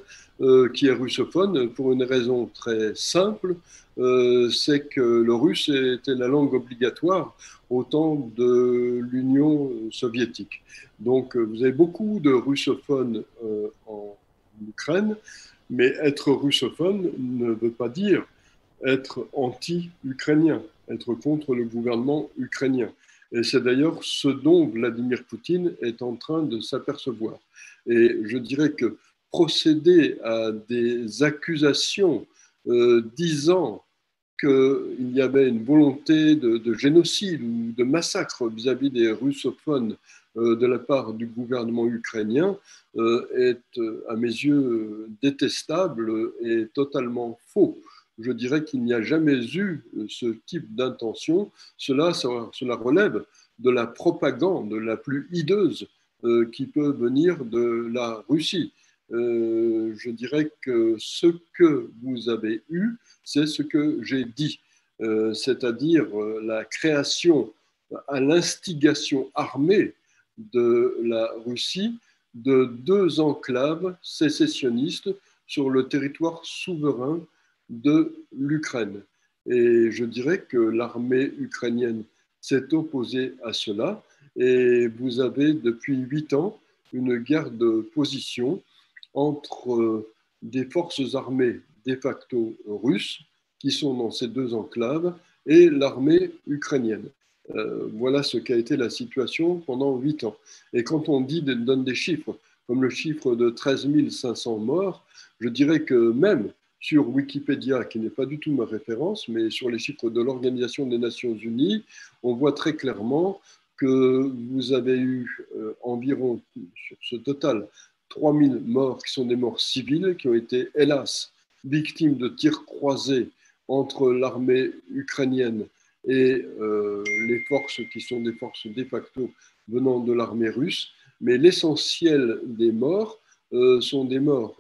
qui est russophone pour une raison très simple, c'est que le russe était la langue obligatoire au temps de l'Union soviétique. Donc, vous avez beaucoup de russophones en Ukraine, mais être russophone ne veut pas dire être anti-ukrainien, être contre le gouvernement ukrainien. Et c'est d'ailleurs ce dont Vladimir Poutine est en train de s'apercevoir. Et je dirais que procéder à des accusations disant qu'il y avait une volonté de génocide ou de massacre vis-à-vis des russophones de la part du gouvernement ukrainien est, à mes yeux, détestable et totalement faux. Je dirais qu'il n'y a jamais eu ce type d'intention. Cela relève de la propagande la plus hideuse qui peut venir de la Russie. Je dirais que ce que vous avez eu, c'est ce que j'ai dit, c'est-à-dire la création à l'instigation armée de la Russie de deux enclaves sécessionnistes sur le territoire souverain de l'Ukraine. Et je dirais que l'armée ukrainienne s'est opposée à cela. Et vous avez depuis 8 ans une guerre de position entre des forces armées de facto russes qui sont dans ces deux enclaves et l'armée ukrainienne. Voilà ce qu'a été la situation pendant 8 ans. Et quand on donne des chiffres, comme le chiffre de 13 500 morts, je dirais que même sur Wikipédia, qui n'est pas du tout ma référence, mais sur les chiffres de l'Organisation des Nations Unies, on voit très clairement que vous avez eu environ, sur ce total, 3 000 morts qui sont des morts civiles, qui ont été, hélas, victimes de tirs croisés entre l'armée ukrainienne et les forces qui sont des forces de facto venant de l'armée russe. Mais l'essentiel des morts sont des morts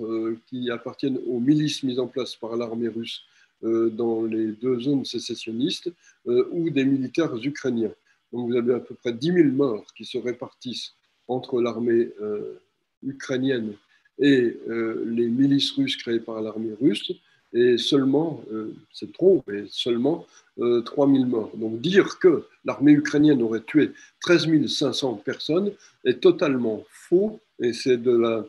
qui appartiennent aux milices mises en place par l'armée russe dans les deux zones sécessionnistes ou des militaires ukrainiens. Donc vous avez à peu près 10 000 morts qui se répartissent entre l'armée ukrainienne et les milices russes créées par l'armée russe, et seulement, c'est trop, mais seulement 3 000 morts. Donc dire que l'armée ukrainienne aurait tué 13 500 personnes est totalement faux, et c'est de la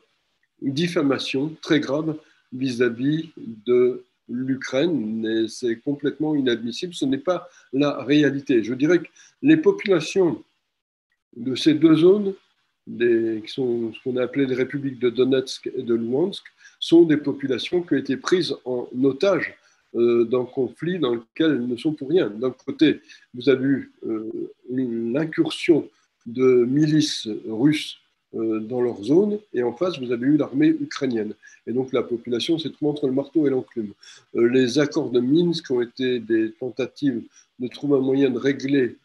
diffamation très grave vis-à-vis de l'Ukraine, et c'est complètement inadmissible. Ce n'est pas la réalité. Je dirais que les populations de ces deux zones, qui sont ce qu'on a appelé les républiques de Donetsk et de Luhansk, sont des populations qui ont été prises en otage d'un conflit dans lequel elles ne sont pour rien. D'un côté, vous avez eu l'incursion de milices russes dans leur zone, et en face, vous avez eu l'armée ukrainienne. Et donc la population s'est trouvée entre le marteau et l'enclume. Les accords de Minsk ont été des tentatives de trouver un moyen de régler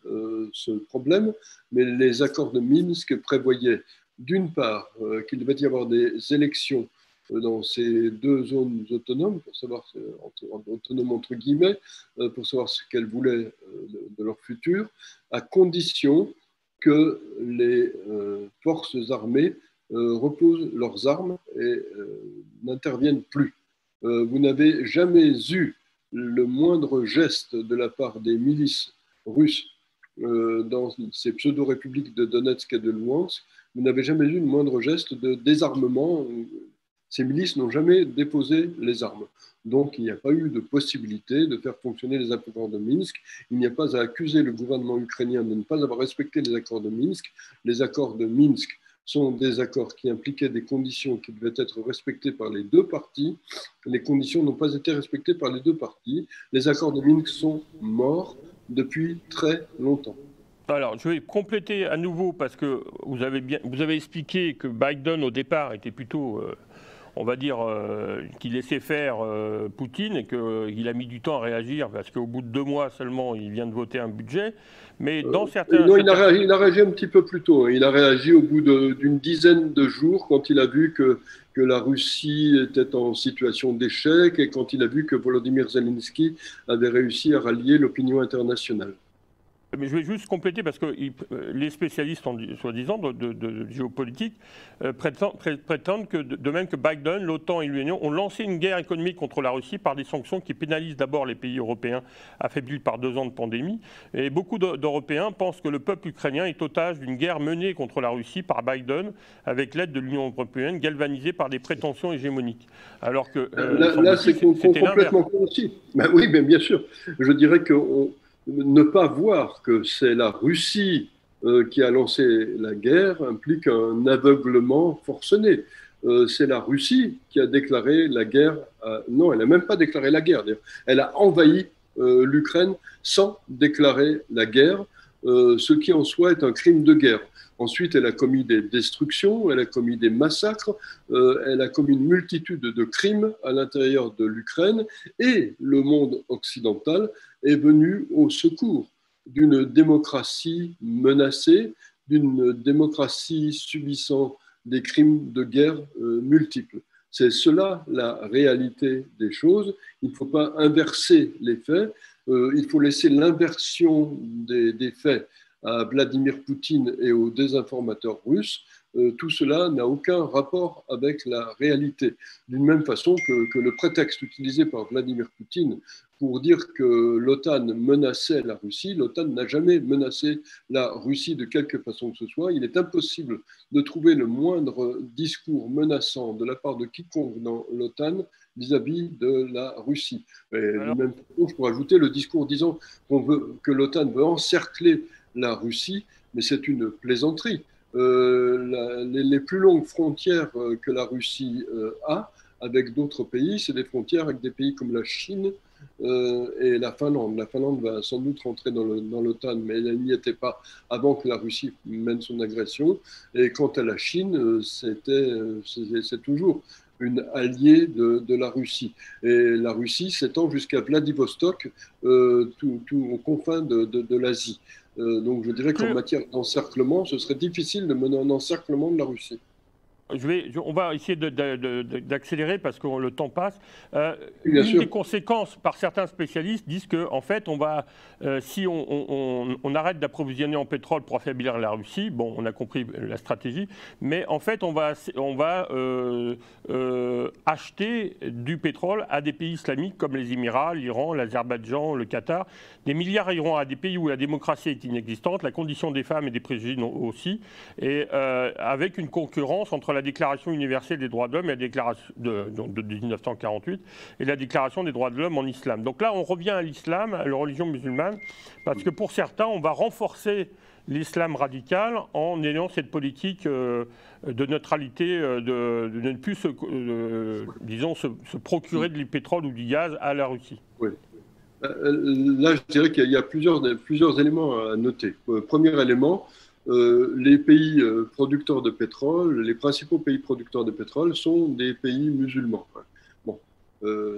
ce problème, mais les accords de Minsk prévoyaient d'une part qu'il devait y avoir des élections dans ces deux zones autonomes, pour savoir, autonomes entre guillemets, pour savoir ce qu'elles voulaient de leur futur, à condition que les forces armées reposent leurs armes et n'interviennent plus. Vous n'avez jamais eu le moindre geste de la part des milices russes dans ces pseudo-républiques de Donetsk et de Luhansk. Vous n'avez jamais eu le moindre geste de désarmement. Ces milices n'ont jamais déposé les armes. Donc, il n'y a pas eu de possibilité de faire fonctionner les accords de Minsk. Il n'y a pas à accuser le gouvernement ukrainien de ne pas avoir respecté les accords de Minsk. Les accords de Minsk sont des accords qui impliquaient des conditions qui devaient être respectées par les deux parties. Les conditions n'ont pas été respectées par les deux parties. Les accords de Minsk sont morts depuis très longtemps. Alors, je vais compléter à nouveau parce que vous avez expliqué que Biden, au départ, était plutôt on va dire, qui laissait faire Poutine et qu'il a mis du temps à réagir parce qu'au bout de 2 mois seulement, il vient de voter un budget. Mais dans certains... Non, il a réagi un petit peu plus tôt, hein. Il a réagi au bout d'une dizaine de jours quand il a vu que la Russie était en situation d'échec et quand il a vu que Volodymyr Zelensky avait réussi à rallier l'opinion internationale. Mais je vais juste compléter parce que les spécialistes, soi-disant, de géopolitique, prétendent que, de même que Biden, l'OTAN et l'Union ont lancé une guerre économique contre la Russie par des sanctions qui pénalisent d'abord les pays européens affaiblis par 2 ans de pandémie. Et beaucoup d'Européens pensent que le peuple ukrainien est otage d'une guerre menée contre la Russie par Biden avec l'aide de l'Union européenne, galvanisée par des prétentions hégémoniques. Alors que là c'est complètement con aussi. Ben oui, mais bien sûr. Je dirais que ne pas voir que c'est la Russie qui a lancé la guerre implique un aveuglement forcené. C'est la Russie qui a déclaré la guerre. Non, elle n'a même pas déclaré la guerre. Elle a envahi l'Ukraine sans déclarer la guerre, ce qui en soi est un crime de guerre. Ensuite, elle a commis des destructions, elle a commis des massacres, elle a commis une multitude de crimes à l'intérieur de l'Ukraine et le monde occidental est venu au secours d'une démocratie menacée, d'une démocratie subissant des crimes de guerre multiples. C'est cela la réalité des choses. Il ne faut pas inverser les faits, il faut laisser l'inversion des faits à Vladimir Poutine et aux désinformateurs russes. Tout cela n'a aucun rapport avec la réalité. D'une même façon que le prétexte utilisé par Vladimir Poutine pour dire que l'OTAN menaçait la Russie, l'OTAN n'a jamais menacé la Russie de quelque façon que ce soit. Il est impossible de trouver le moindre discours menaçant de la part de quiconque dans l'OTAN vis-à-vis de la Russie. Et de même façon, je pourrais ajouter le discours disant que l'OTAN veut encercler la Russie, mais c'est une plaisanterie. Les plus longues frontières que la Russie a avec d'autres pays, c'est des frontières avec des pays comme la Chine et la Finlande. La Finlande va sans doute rentrer dans l'OTAN, mais elle n'y était pas avant que la Russie mène son agression. Et quant à la Chine, c'est toujours une alliée de la Russie. Et la Russie s'étend jusqu'à Vladivostok, tout aux confins de l'Asie. Donc je dirais qu'en matière d'encerclement, ce serait difficile de mener un encerclement de la Russie. On va essayer d'accélérer parce que le temps passe. Bien sûr. Des conséquences, par certains spécialistes, disent que en fait, si on arrête d'approvisionner en pétrole pour affaiblir la Russie, bon, on a compris la stratégie, mais en fait, on va acheter du pétrole à des pays islamiques comme les Émirats, l'Iran, l'Azerbaïdjan, le Qatar. Des milliards iront à des pays où la démocratie est inexistante, la condition des femmes et des préjugés aussi, et avec une concurrence entre la Déclaration universelle des droits de l'homme et la déclaration de 1948 et la Déclaration des droits de l'homme en islam. Donc là, on revient à l'islam, à la religion musulmane, parce que pour certains, on va renforcer l'islam radical en ayant cette politique de neutralité, de ne plus se procurer du pétrole ou du gaz à la Russie. Oui. Là, je dirais qu'il y a plusieurs éléments à noter. Premier élément, les pays producteurs de pétrole, les principaux pays producteurs de pétrole sont des pays musulmans. Bon,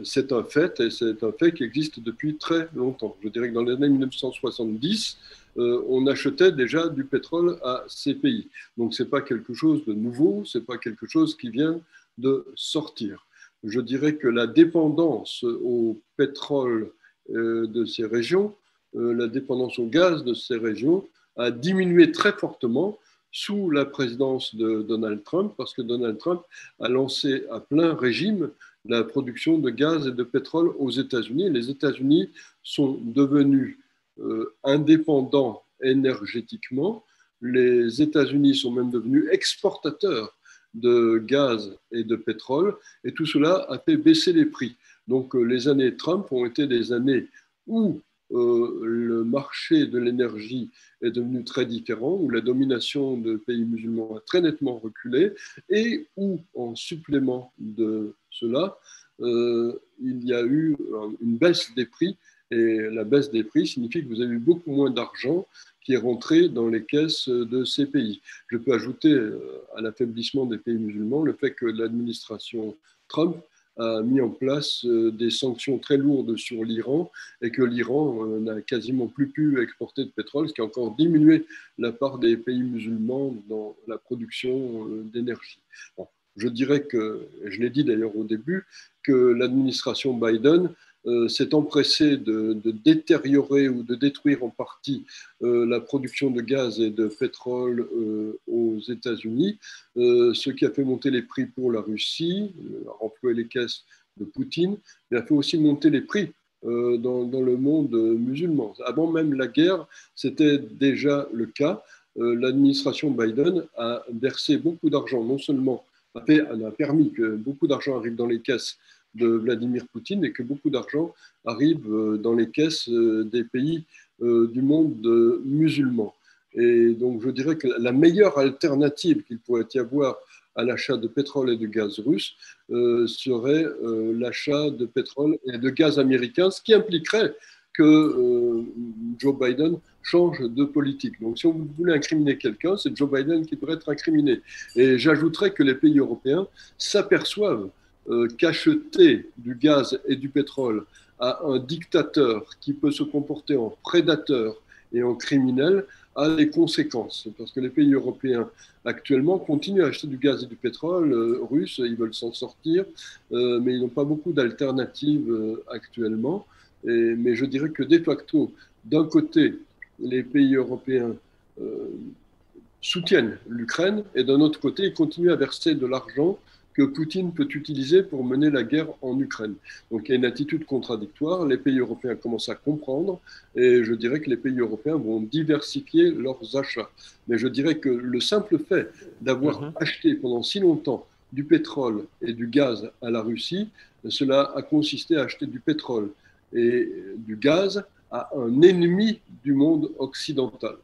c'est un fait, et c'est un fait qui existe depuis très longtemps. Je dirais que dans les années 1970, on achetait déjà du pétrole à ces pays. Donc, ce n'est pas quelque chose de nouveau, ce n'est pas quelque chose qui vient de sortir. Je dirais que la dépendance au pétrole de ces régions, la dépendance au gaz de ces régions, a diminué très fortement sous la présidence de Donald Trump, parce que Donald Trump a lancé à plein régime la production de gaz et de pétrole aux États-Unis. Les États-Unis sont devenus indépendants énergétiquement. Les États-Unis sont même devenus exportateurs de gaz et de pétrole, et tout cela a fait baisser les prix. Donc les années Trump ont été des années où le marché de l'énergie est devenu très différent, où la domination de pays musulmans a très nettement reculé, et où, en supplément de cela, il y a eu une baisse des prix. Et la baisse des prix signifie que vous avez eu beaucoup moins d'argent qui est rentré dans les caisses de ces pays. Je peux ajouter à l'affaiblissement des pays musulmans le fait que l'administration Trump a mis en place des sanctions très lourdes sur l'Iran et que l'Iran n'a quasiment plus pu exporter de pétrole, ce qui a encore diminué la part des pays musulmans dans la production d'énergie. Bon, je dirais que, et je l'ai dit d'ailleurs au début, que l'administration Biden s'est empressée de détériorer ou de détruire en partie la production de gaz et de pétrole aux États-Unis, ce qui a fait monter les prix pour la Russie, a renfloué les caisses de Poutine, mais a fait aussi monter les prix dans le monde musulman. Avant même la guerre, c'était déjà le cas. L'administration Biden a versé beaucoup d'argent, non seulement a permis que beaucoup d'argent arrive dans les caisses de Vladimir Poutine et que beaucoup d'argent arrive dans les caisses des pays du monde musulman. Et donc je dirais que la meilleure alternative qu'il pourrait y avoir à l'achat de pétrole et de gaz russe serait l'achat de pétrole et de gaz américain, ce qui impliquerait que Joe Biden change de politique. Donc si on voulait incriminer quelqu'un, c'est Joe Biden qui devrait être incriminé. Et j'ajouterais que les pays européens s'aperçoivent qu'acheter du gaz et du pétrole à un dictateur qui peut se comporter en prédateur et en criminel a des conséquences. Parce que les pays européens actuellement continuent à acheter du gaz et du pétrole russe, ils veulent s'en sortir, mais ils n'ont pas beaucoup d'alternatives actuellement. Mais je dirais que de facto, d'un côté, les pays européens soutiennent l'Ukraine et d'un autre côté, ils continuent à verser de l'argent que Poutine peut utiliser pour mener la guerre en Ukraine. Donc il y a une attitude contradictoire, les pays européens commencent à comprendre et je dirais que les pays européens vont diversifier leurs achats. Mais je dirais que le simple fait d'avoir acheté pendant si longtemps du pétrole et du gaz à la Russie, cela a consisté à acheter du pétrole et du gaz à un ennemi du monde occidental.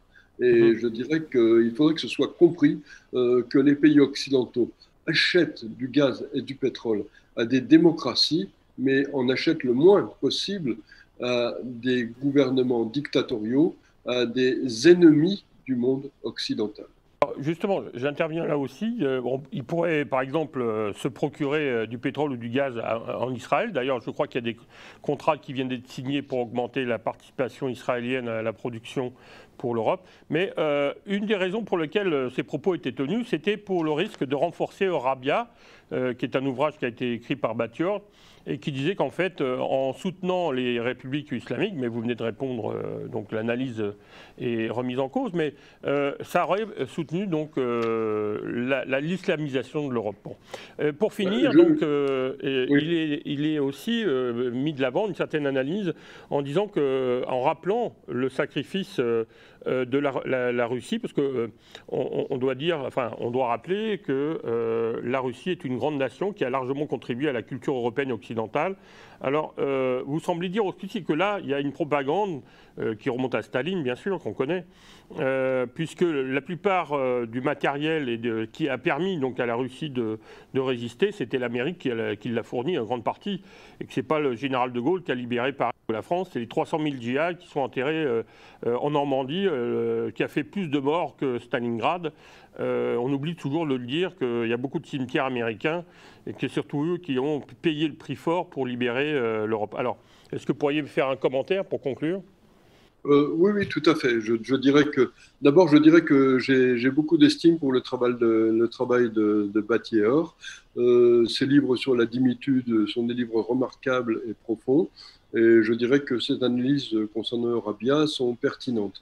Et je dirais qu'il faudrait que ce soit compris que les pays occidentaux achètent du gaz et du pétrole à des démocraties, mais en achètent le moins possible à des gouvernements dictatoriaux, à des ennemis du monde occidental. Justement, j'interviens là aussi. Il pourrait, par exemple, se procurer du pétrole ou du gaz en Israël. D'ailleurs, je crois qu'il y a des contrats qui viennent d'être signés pour augmenter la participation israélienne à la production pour l'Europe. Mais une des raisons pour lesquelles ces propos étaient tenus, c'était pour le risque de renforcer Eurabia, qui est un ouvrage qui a été écrit par Battior, et qui disait qu'en fait, en soutenant les républiques islamiques, mais vous venez de répondre, donc l'analyse est remise en cause, mais ça aurait soutenu donc l'islamisation de l'Europe. Bon. Pour finir, donc, oui. il est aussi mis de l'avant une certaine analyse en disant que, en rappelant le sacrifice de la Russie, parce que on doit dire, enfin, on doit rappeler que la Russie est une grande nation qui a largement contribué à la culture européenne et occidentale. Alors, vous semblez dire aussi que là, il y a une propagande qui remonte à Staline, bien sûr, qu'on connaît, puisque la plupart du matériel qui a permis donc à la Russie de résister, c'était l'Amérique qui l'a fourni en grande partie, et que ce n'est pas le général de Gaulle qui a libéré Paris ou la France, c'est les 300 000 GI qui sont enterrés en Normandie, qui a fait plus de morts que Stalingrad. On oublie toujours de le dire qu'il y a beaucoup de cimetières américains et que c'est surtout eux qui ont payé le prix fort pour libérer l'Europe. Alors, est-ce que vous pourriez me faire un commentaire pour conclure ? Oui, oui, tout à fait. D'abord, je dirais que j'ai beaucoup d'estime pour le travail de Battior. Ses livres sur la dimitude sont des livres remarquables et profonds. Et je dirais que ces analyses concernant Eurabia sont pertinentes.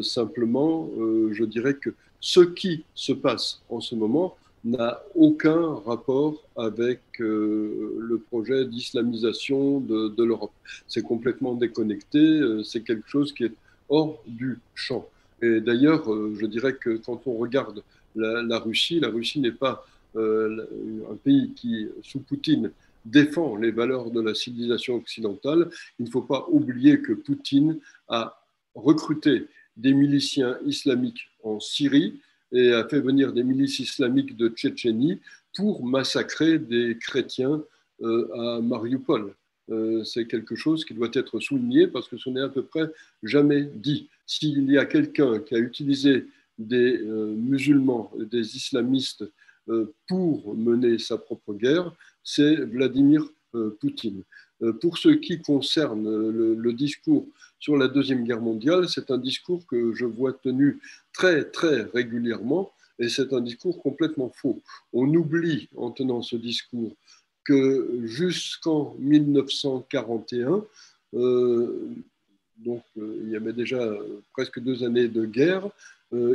Simplement, je dirais que ce qui se passe en ce moment n'a aucun rapport avec le projet d'islamisation de l'Europe. C'est complètement déconnecté, c'est quelque chose qui est hors du champ. Et d'ailleurs, je dirais que quand on regarde la Russie n'est pas un pays qui, sous Poutine, défend les valeurs de la civilisation occidentale. Il ne faut pas oublier que Poutine a recruté des miliciens islamiques en Syrie et a fait venir des milices islamiques de Tchétchénie pour massacrer des chrétiens à Mariupol. C'est quelque chose qui doit être souligné parce que ce n'est à peu près jamais dit. S'il y a quelqu'un qui a utilisé des musulmans, des islamistes pour mener sa propre guerre, c'est Vladimir Poutine. Pour ce qui concerne le discours sur la Deuxième Guerre mondiale, c'est un discours que je vois tenu très, très régulièrement et c'est un discours complètement faux. On oublie en tenant ce discours que jusqu'en 1941, il y avait déjà presque 2 années de guerre,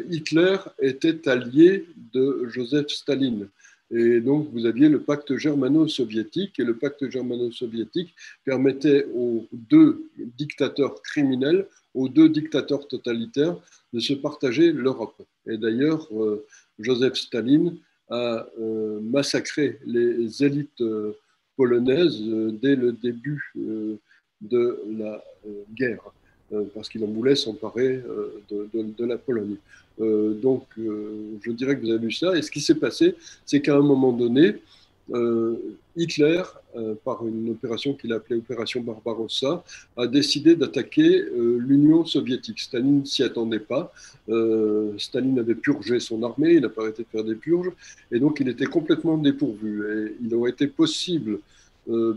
Hitler était allié de Joseph Staline. Et donc, vous aviez le pacte germano-soviétique, et le pacte germano-soviétique permettait aux deux dictateurs criminels, aux deux dictateurs totalitaires, de se partager l'Europe. Et d'ailleurs, Joseph Staline a massacré les élites polonaises dès le début de la guerre, parce qu'il en voulait s'emparer de la Pologne. Je dirais que vous avez vu ça. Et ce qui s'est passé, c'est qu'à un moment donné, Hitler, par une opération qu'il a appelée Opération Barbarossa, a décidé d'attaquer l'Union soviétique. Staline ne s'y attendait pas. Staline avait purgé son armée, il n'a pas arrêté de faire des purges, et donc il était complètement dépourvu. Et il aurait été possible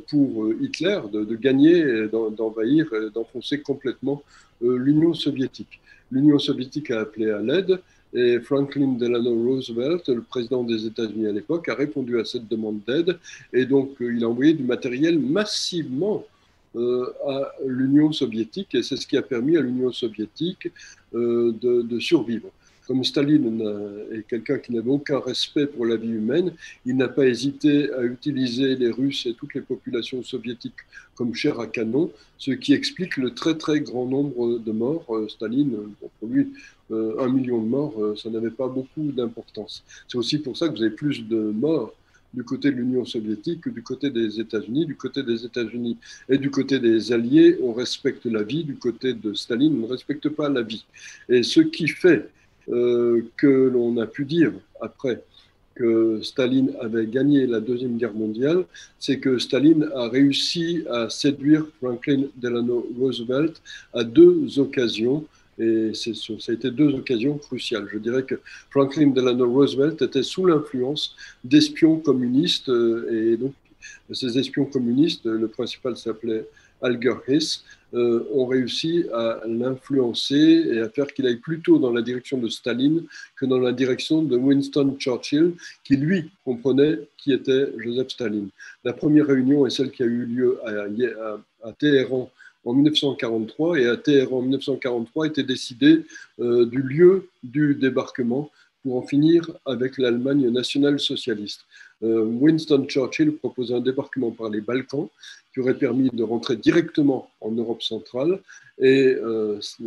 pour Hitler de gagner, d'envahir, d'enfoncer complètement l'Union soviétique. L'Union soviétique a appelé à l'aide et Franklin Delano Roosevelt, le président des États-Unis à l'époque, a répondu à cette demande d'aide et donc il a envoyé du matériel massivement à l'Union soviétique et c'est ce qui a permis à l'Union soviétique de survivre. Comme Staline est quelqu'un qui n'avait aucun respect pour la vie humaine, il n'a pas hésité à utiliser les Russes et toutes les populations soviétiques comme chair à canon, ce qui explique le très très grand nombre de morts. Staline, pour lui, 1 million de morts, ça n'avait pas beaucoup d'importance. C'est aussi pour ça que vous avez plus de morts du côté de l'Union soviétique que du côté des États-Unis. Du côté des États-Unis et du côté des Alliés, on respecte la vie. Du côté de Staline, on ne respecte pas la vie. Et ce qui fait que l'on a pu dire après que Staline avait gagné la Deuxième Guerre mondiale, c'est que Staline a réussi à séduire Franklin Delano Roosevelt à 2 occasions. Et ça a été 2 occasions cruciales. Je dirais que Franklin Delano Roosevelt était sous l'influence d'espions communistes. Et donc, ces espions communistes, le principal s'appelait Alger Hiss, ont réussi à l'influencer et à faire qu'il aille plutôt dans la direction de Staline que dans la direction de Winston Churchill, qui lui comprenait qui était Joseph Staline. La première réunion est celle qui a eu lieu à Téhéran en 1943, et à Téhéran en 1943 était décidé du lieu du débarquement pour en finir avec l'Allemagne nationale-socialiste. Winston Churchill proposait un débarquement par les Balkans qui aurait permis de rentrer directement en Europe centrale. Et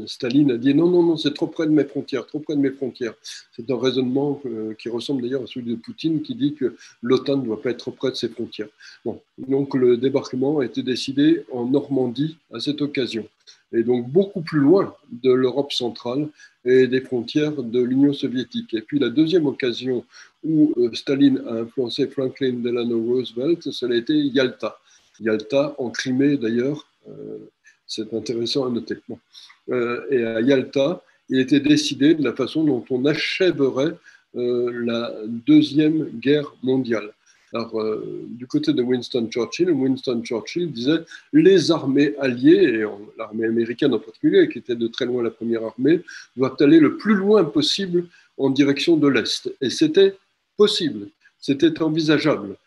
Staline a dit non, non, non, c'est trop près de mes frontières, trop près de mes frontières. C'est un raisonnement qui ressemble d'ailleurs à celui de Poutine qui dit que l'OTAN ne doit pas être trop près de ses frontières. Bon, donc le débarquement a été décidé en Normandie à cette occasion. Et donc beaucoup plus loin de l'Europe centrale et des frontières de l'Union soviétique. Et puis la deuxième occasion où Staline a influencé Franklin Delano Roosevelt, ça a été Yalta. Yalta en Crimée d'ailleurs, c'est intéressant à noter. Bon. Et à Yalta, il était décidé de la façon dont on achèverait la Deuxième Guerre mondiale. Alors, du côté de Winston Churchill disait les armées alliées, et l'armée américaine en particulier, qui était de très loin la première armée, doivent aller le plus loin possible en direction de l'Est. Et c'était possible, c'était envisageable.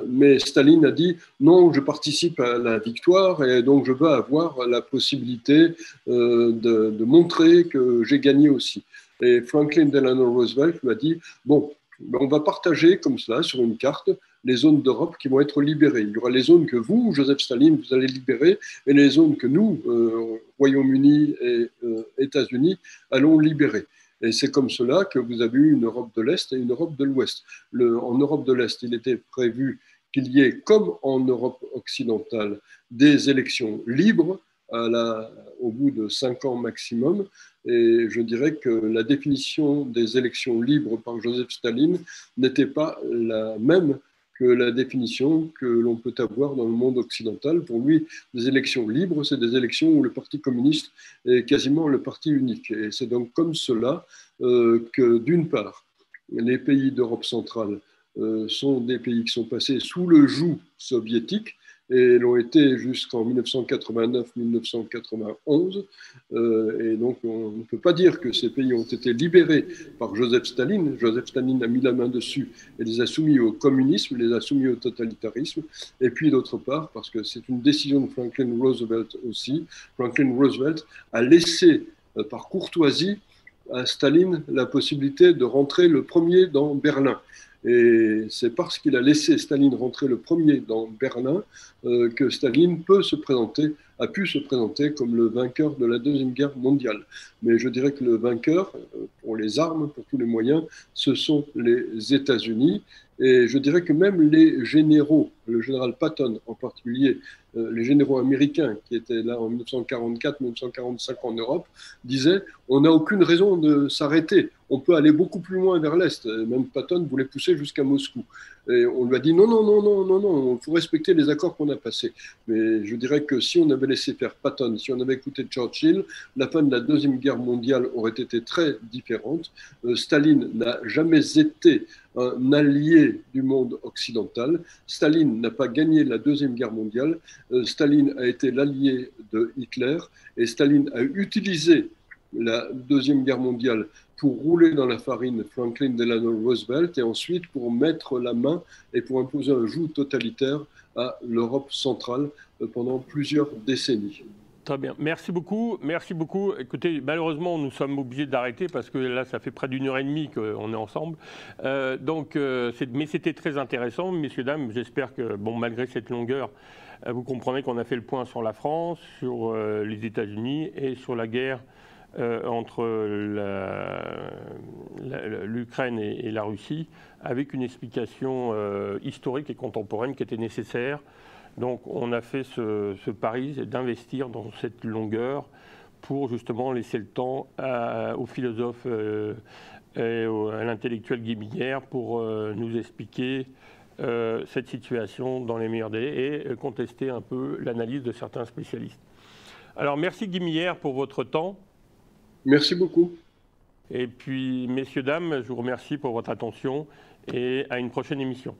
Mais Staline a dit non, je participe à la victoire et donc je veux avoir la possibilité de montrer que j'ai gagné aussi. Et Franklin Delano Roosevelt lui a dit bon, on va partager comme cela sur une carte les zones d'Europe qui vont être libérées. Il y aura les zones que vous, Joseph Staline, vous allez libérer et les zones que nous, Royaume-Uni et États-Unis, allons libérer. Et c'est comme cela que vous avez eu une Europe de l'Est et une Europe de l'Ouest. En Europe de l'Est, il était prévu qu'il y ait, comme en Europe occidentale, des élections libres au bout de 5 ans maximum. Et je dirais que la définition des élections libres par Joseph Staline n'était pas la même que la définition que l'on peut avoir dans le monde occidental. Pour lui, des élections libres, c'est des élections où le Parti communiste est quasiment le parti unique. Et c'est donc comme cela que, d'une part, les pays d'Europe centrale sont des pays qui sont passés sous le joug soviétique et l'ont été jusqu'en 1989-1991. Et donc, on ne peut pas dire que ces pays ont été libérés par Joseph Staline. Joseph Staline a mis la main dessus et les a soumis au communisme, les a soumis au totalitarisme. Et puis, d'autre part, parce que c'est une décision de Franklin Roosevelt aussi, Franklin Roosevelt a laissé, par courtoisie, à Staline la possibilité de rentrer le premier dans Berlin. Et c'est parce qu'il a laissé Staline rentrer le premier dans Berlin que Staline a pu se présenter comme le vainqueur de la Deuxième Guerre mondiale. Mais je dirais que le vainqueur, pour les armes, pour tous les moyens, ce sont les États-Unis. Et je dirais que même les généraux, le général Patton en particulier, les généraux américains qui étaient là en 1944-1945 en Europe, disaient on n'a aucune raison de s'arrêter. On peut aller beaucoup plus loin vers l'Est. Même Patton voulait pousser jusqu'à Moscou. Et on lui a dit non, non, non, non, non, non, il faut respecter les accords qu'on a passés. Mais je dirais que si on avait laissé faire Patton, si on avait écouté Churchill, la fin de la Deuxième Guerre mondiale aurait été très différente. Staline n'a jamais été un allié du monde occidental. Staline n'a pas gagné la Deuxième Guerre mondiale. Staline a été l'allié de Hitler et Staline a utilisé la Deuxième Guerre mondiale pour rouler dans la farine Franklin Delano Roosevelt et ensuite pour mettre la main et pour imposer un joug totalitaire à l'Europe centrale pendant plusieurs décennies. Très bien. Merci beaucoup. Merci beaucoup. Écoutez, malheureusement, nous sommes obligés d'arrêter parce que là, ça fait près d'une heure et demie qu'on est ensemble. Mais c'était très intéressant, messieurs, dames. J'espère que, bon, malgré cette longueur, vous comprenez qu'on a fait le point sur la France, sur les États-Unis et sur la guerre entre l'Ukraine et la Russie, avec une explication historique et contemporaine qui était nécessaire. Donc on a fait ce pari d'investir dans cette longueur pour justement laisser le temps aux philosophes et à l'intellectuel Guy Millière pour nous expliquer cette situation dans les meilleurs délais et contester un peu l'analyse de certains spécialistes. Alors merci Guy Millière pour votre temps. Merci beaucoup. Et puis, messieurs, dames, je vous remercie pour votre attention et à une prochaine émission.